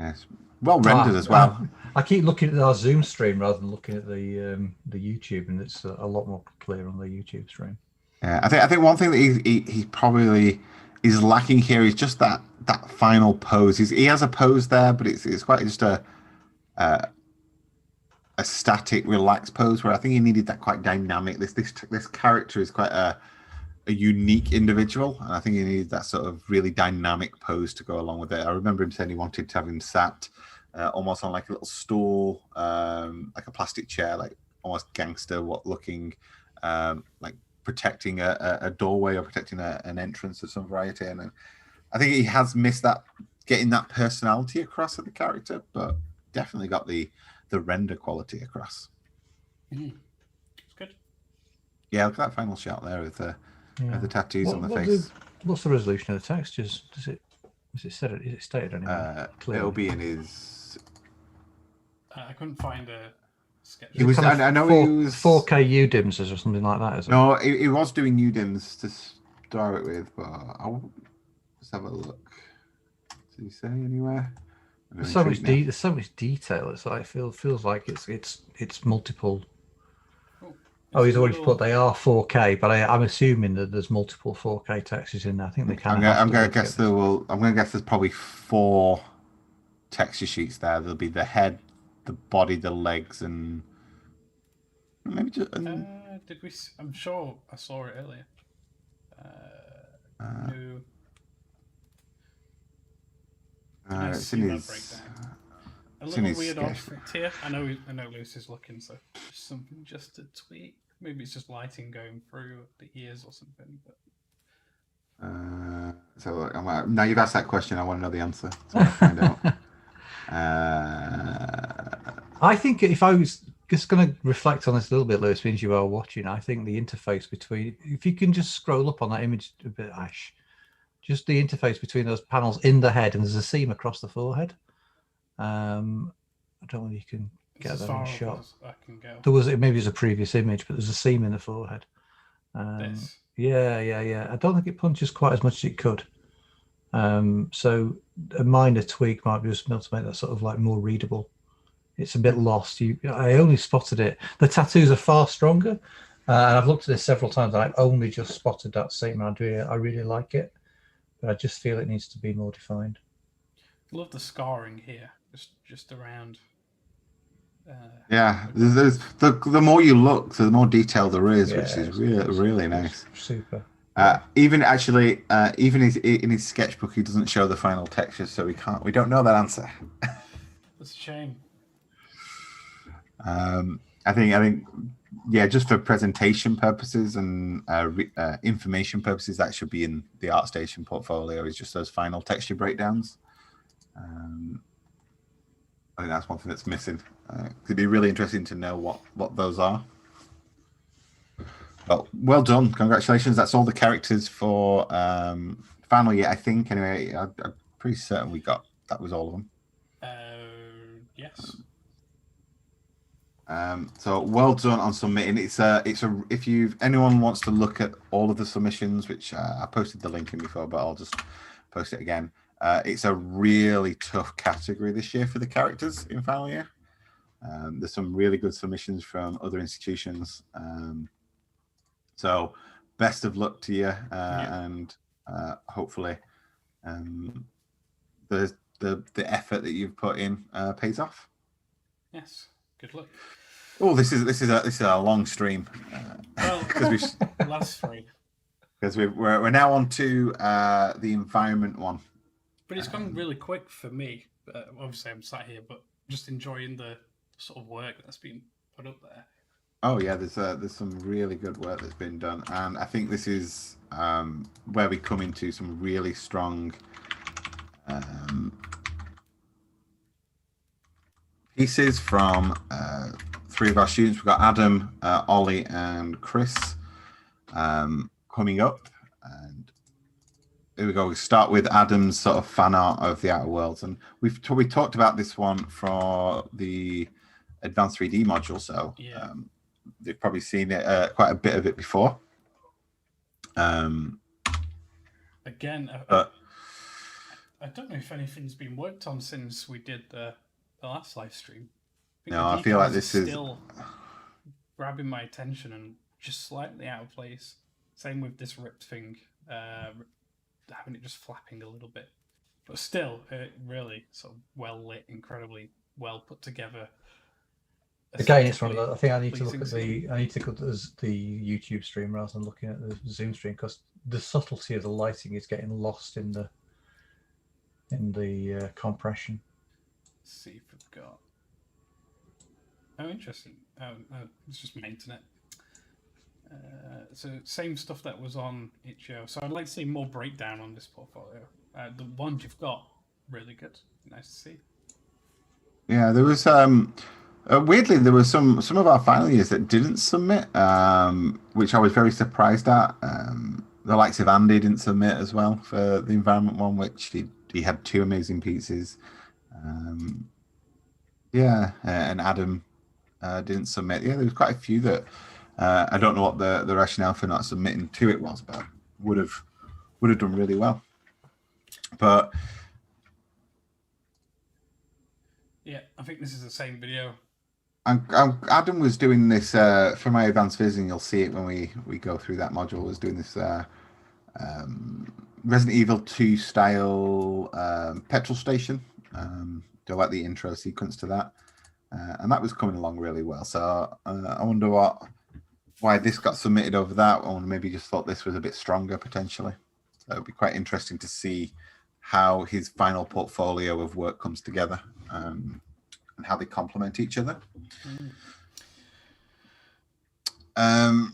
Yes, well rendered as well. I keep looking at our Zoom stream rather than looking at the YouTube, and it's a lot more clear on the YouTube stream. Yeah, I think one thing that he probably is lacking here is just that final pose. He has a pose there, but it's quite just a static, relaxed pose. Where I think he needed that quite dynamic. This character is quite a unique individual, and I think he needed that sort of really dynamic pose to go along with it. I remember him saying he wanted to have him sat almost on like a little stool, like a plastic chair, like almost gangster looking, like protecting a doorway or protecting an entrance of some variety. And I think he has missed that, getting that personality across of the character, but definitely got the render quality across. It's good. Yeah, look at that final shot there with the tattoos on the face. What's the resolution of the textures? Is it stated anywhere? It'll be in his. I couldn't find a sketch. He was. I know he was 4K UDIMs or something like that. Isn't no, he was doing UDIMs to start with, but I'll just have a look. Did he say anywhere? There's so much detail. It's like feels like it's multiple. Oh, he's already put they are 4K, but I'm assuming that there's multiple 4K textures in there. I think they can. I'm going to guess there's probably 4 texture sheets there. There'll be the head, the body, the legs, and maybe just. Did we? I'm sure I saw it earlier. No. It's in his. A little weird outfit here. I know Luce is looking, so something just to tweak. Maybe it's just lighting going through the ears or something. But So now you've asked that question, I want to know the answer. So I'll find out. I think if I was just going to reflect on this a little bit, Lewis, means you are watching. I think the interface between, if you can just scroll up on that image a bit, Ash, just the interface between those panels in the head, and there's a seam across the forehead. I don't know if you can get that in shot. I can go. There was maybe it's a previous image, but there's a seam in the forehead. Yeah. I don't think it punches quite as much as it could. So a minor tweak might be just able to make that sort of like more readable. It's a bit lost. I only spotted it. The tattoos are far stronger, and I've looked at this several times, and I've only just spotted that seam. I really like it, but I just feel it needs to be more defined. Love the scarring here, just around. Yeah, there's the more you look, the more detail there is, which is really nice. Super. Even in his sketchbook, he doesn't show the final textures, so we don't know that answer. That's a shame. I think, yeah, just for presentation purposes and information purposes, that should be in the ArtStation portfolio. Is just those final texture breakdowns. I think that's one thing that's missing. It'd be really interesting to know what those are. Well, well done. Congratulations. That's all the characters for Final Year, I think. Anyway, I'm pretty certain that was all of them. Yes. So well done on submitting. If anyone wants to look at all of the submissions, which I posted the link in before, but I'll just post it again. It's a really tough category this year for the characters in Final Year. There's some really good submissions from other institutions. So best of luck to you, and hopefully the effort that you've put in pays off. Yes. Good luck. Oh, this is a long stream. Well, last 3. Because we're now on to the environment one. But it's gone really quick for me. Obviously, I'm sat here, but just enjoying the sort of work that's been put up there. Oh yeah, there's some really good work that's been done, and I think this is where we come into some really strong pieces from 3 of our students. We've got Adam, Ollie, and Chris coming up. And here we go. We start with Adam's sort of fan art of the Outer Worlds, and we talked about this one for the Advanced 3D module, so they've probably seen it quite a bit of it before. again, But I don't know if anything's been worked on since we did the last live stream. no, I feel like decals this are is still grabbing my attention and just slightly out of place. Same with this ripped thing, having it just flapping a little bit, but still, really sort of well lit, incredibly well put together. Again, it's one of the, I think I need to look at scene. the YouTube stream rather than looking at the Zoom stream, because the subtlety of the lighting is getting lost in the compression. Let's see if we've got. Oh, interesting. It's just my internet. So same stuff that was on itch.io. So I'd like to see more breakdown on this portfolio. The ones you've got, really good. Nice to see. Yeah, there was weirdly there were some of our final years that didn't submit, which I was very surprised at. The likes of Andy didn't submit as well for the environment one, which he had 2 amazing pieces. And Adam didn't submit. Yeah, there was quite a few that I don't know what the rationale for not submitting to it was, but would have done really well. But yeah, I think this is the same video. Adam was doing this for my advanced phys, and you'll see it when we go through that module. Was doing this Resident Evil 2 style petrol station. Do like the intro sequence to that, and that was coming along really well. So I wonder why this got submitted over that one. Maybe just thought this was a bit stronger potentially. So it'd be quite interesting to see how his final portfolio of work comes together, and how they complement each other.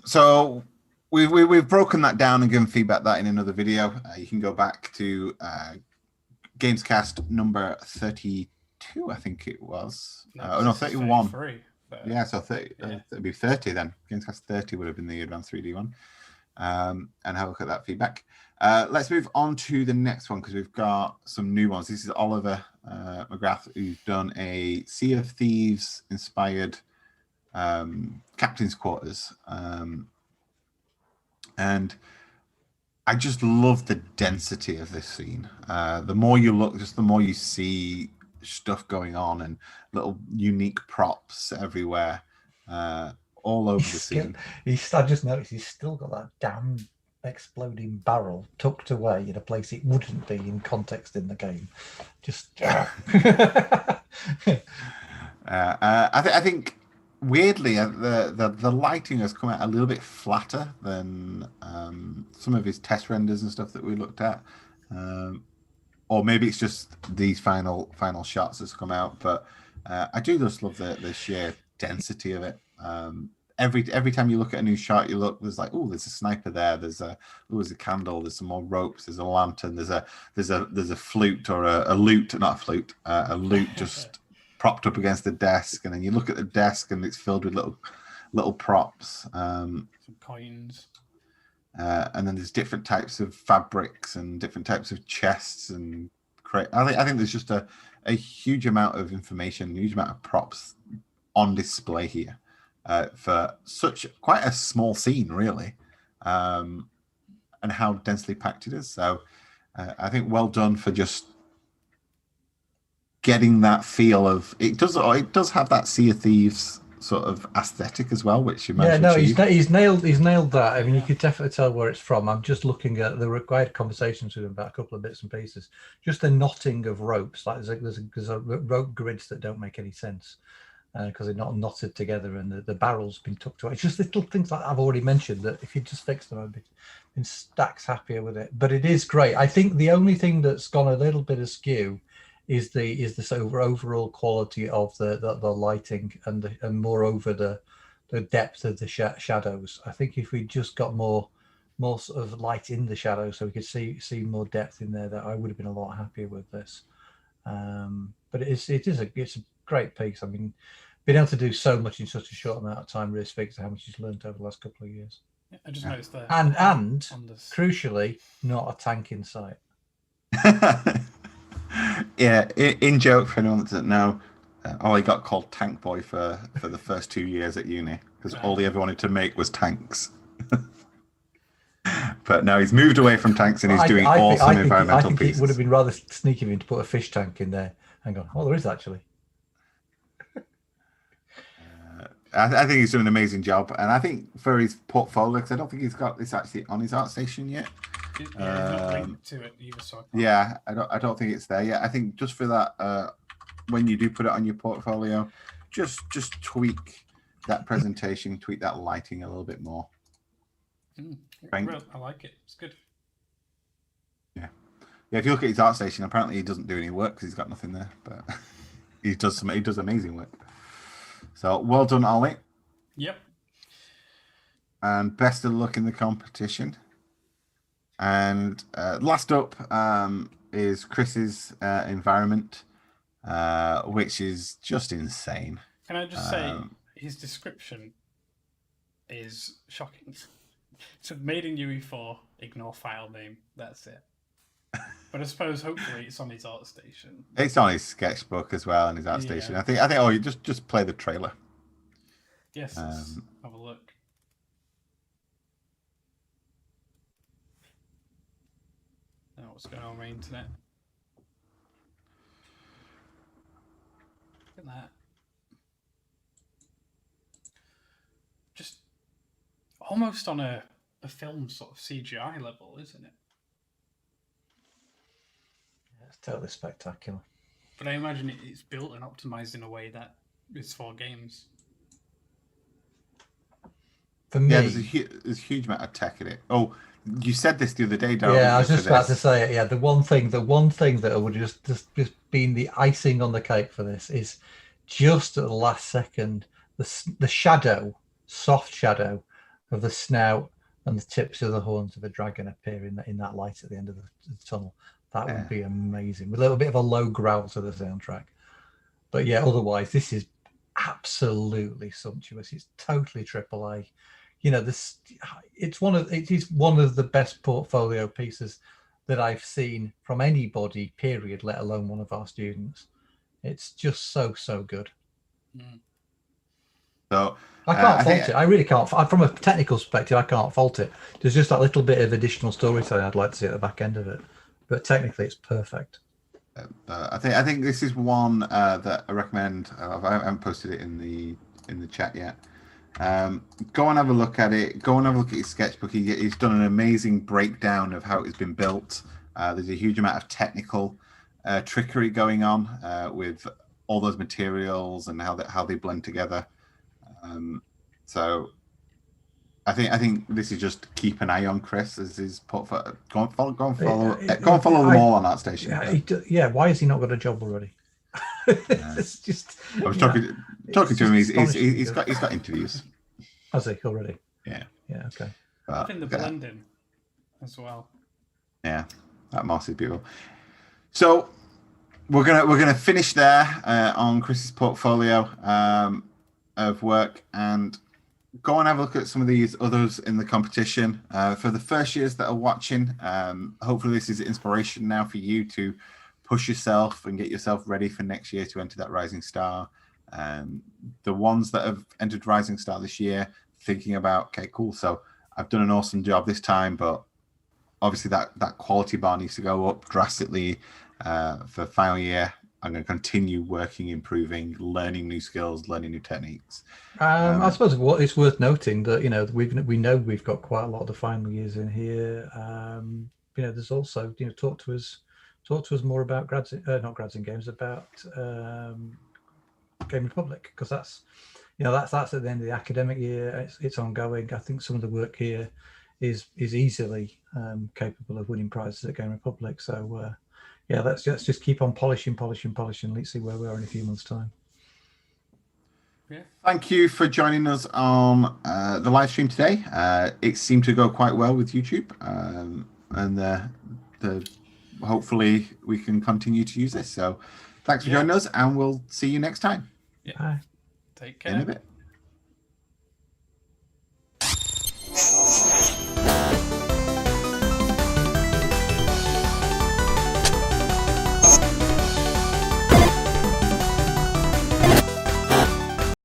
So we've broken that down and given feedback that in another video. You can go back to Gamescast number 32, I think it was. No, 31. 33, yeah, so 30, it'd be 30 then. Gamescast 30 would have been the Advanced 3D one. And have a look at that feedback. Let's move on to the next one, because we've got some new ones. This is Oliver McGrath, who's done a Sea of Thieves inspired captain's quarters. And I just love the density of this scene. The more you look, just the more you see stuff going on and little unique props everywhere, all over the scene. I just noticed he's still got that damn exploding barrel tucked away in a place it wouldn't be in context in the game. Just I think weirdly the lighting has come out a little bit flatter than some of his test renders and stuff that we looked at, or maybe it's just these final shots that's come out. But I do just love the sheer density of it. Every time you look at a new shot, there's like, oh, there's a sniper there. There's a candle. There's some more ropes. There's a lantern. There's a flute or a lute, not a flute, a lute just propped up against the desk. And then you look at the desk and it's filled with little props. Some coins. And then there's different types of fabrics and different types of chests and I think there's just a huge amount of information, a huge amount of props on display here. For quite a small scene, really, and how densely packed it is. So I think well done for just getting that feel of it. Does have that Sea of Thieves sort of aesthetic as well, which you managed to achieve. He's nailed that. I mean, you could definitely tell where it's from. I'm just looking at the required conversations with him about a couple of bits and pieces. Just the knotting of ropes, like there's a rope grids that don't make any sense. Because they're not knotted together and the barrel's been tucked away. It's just little things like I've already mentioned that if you just fix them, I'd been stacks happier with it. But it is great. I think the only thing that's gone a little bit askew is this overall quality of the lighting and moreover the depth of the shadows. I think if we just got more sort of light in the shadows, so we could see more depth in there, that I would have been a lot happier with this. But it's a great piece. I mean, being able to do so much in such a short amount of time really speaks to how much he's learned over the last couple of years. Yeah, I just noticed that. And crucially, not a tank in sight. Yeah, in joke for anyone that doesn't know, Ollie got called Tank Boy for the first 2 years at uni because all he ever wanted to make was tanks. But no, he's moved away from tanks and he's doing awesome environmental pieces. It would have been rather sneaky of him to put a fish tank in there. Hang on. Oh, there is actually. I think he's doing an amazing job. And I think for his portfolio, because I don't think he's got this actually on his ArtStation yet. Yeah, he's not linked to it either, so I don't think it's there yet. I think just for that, when you do put it on your portfolio, just tweak that presentation, tweak that lighting a little bit more. I like it. It's good. Yeah. If you look at his ArtStation, apparently he doesn't do any work because he's got nothing there, but he does amazing work. So well done, Ollie. Yep. And best of luck in the competition. And last up is Chris's environment, which is just insane. Can I just say his description is shocking. So made in UE4, ignore file name. That's it. But I suppose hopefully it's on his ArtStation. It's on his sketchbook as well, and his ArtStation. Yeah. I think. Oh, you just play the trailer. Yes. Let's have a look. I don't know what's going on with my internet. Look at that. Just almost on a film sort of CGI level, isn't it? It's totally spectacular. But I imagine it's built and optimized in a way that is for games. For me, there's a huge amount of tech in it. Oh, you said this the other day, Darryl. Yeah, I was just about to say it. Yeah, the one thing that would just been the icing on the cake for this is just at the last second, the shadow, soft shadow of the snout and the tips of the horns of a dragon appear in that light at the end of the tunnel. That would be amazing. With a little bit of a low growl to the soundtrack. But yeah, otherwise, this is absolutely sumptuous. It's totally AAA. You know, it is one of the best portfolio pieces that I've seen from anybody, period, let alone one of our students. It's just so good. So I can't fault it. I really can't. From a technical perspective, I can't fault it. There's just that little bit of additional storytelling I'd like to see at the back end of it. But technically, it's perfect. I think this is one that I recommend. I haven't posted it in the chat yet. Go and have a look at it. Go and have a look at his sketchbook. He's done an amazing breakdown of how it's been built. There's a huge amount of technical trickery going on with all those materials and how they blend together. So I think this is just keep an eye on Chris as his portfolio. Go and follow them all on ArtStation. Yeah, why has he not got a job already? It's just. I was talking to him. He's got interviews. Has he already? Yeah. Yeah. Okay. I think the blending as well. Yeah, that moss is beautiful. So we're gonna finish there on Chris's portfolio of work, and go and have a look at some of these others in the competition. For the first years that are watching, hopefully this is inspiration now for you to push yourself and get yourself ready for next year to enter that Rising Star. The ones that have entered Rising Star this year, thinking about, okay, cool, so I've done an awesome job this time, but obviously that quality bar needs to go up drastically for final year. I'm going to continue working, improving, learning new skills, learning new techniques. I suppose what it's worth noting that we know we've got quite a lot of the final years in here. There's also talk to us more about not grads in games, about Game Republic, because that's at the end of the academic year. It's ongoing. I think some of the work here is easily capable of winning prizes at Game Republic. So. Let's just keep on polishing. Let's see where we are in a few months' time. Yeah. Thank you for joining us on the live stream today. It seemed to go quite well with YouTube, and hopefully we can continue to use this. So thanks for joining us, and we'll see you next time. Yeah. Bye. Take care. In a bit.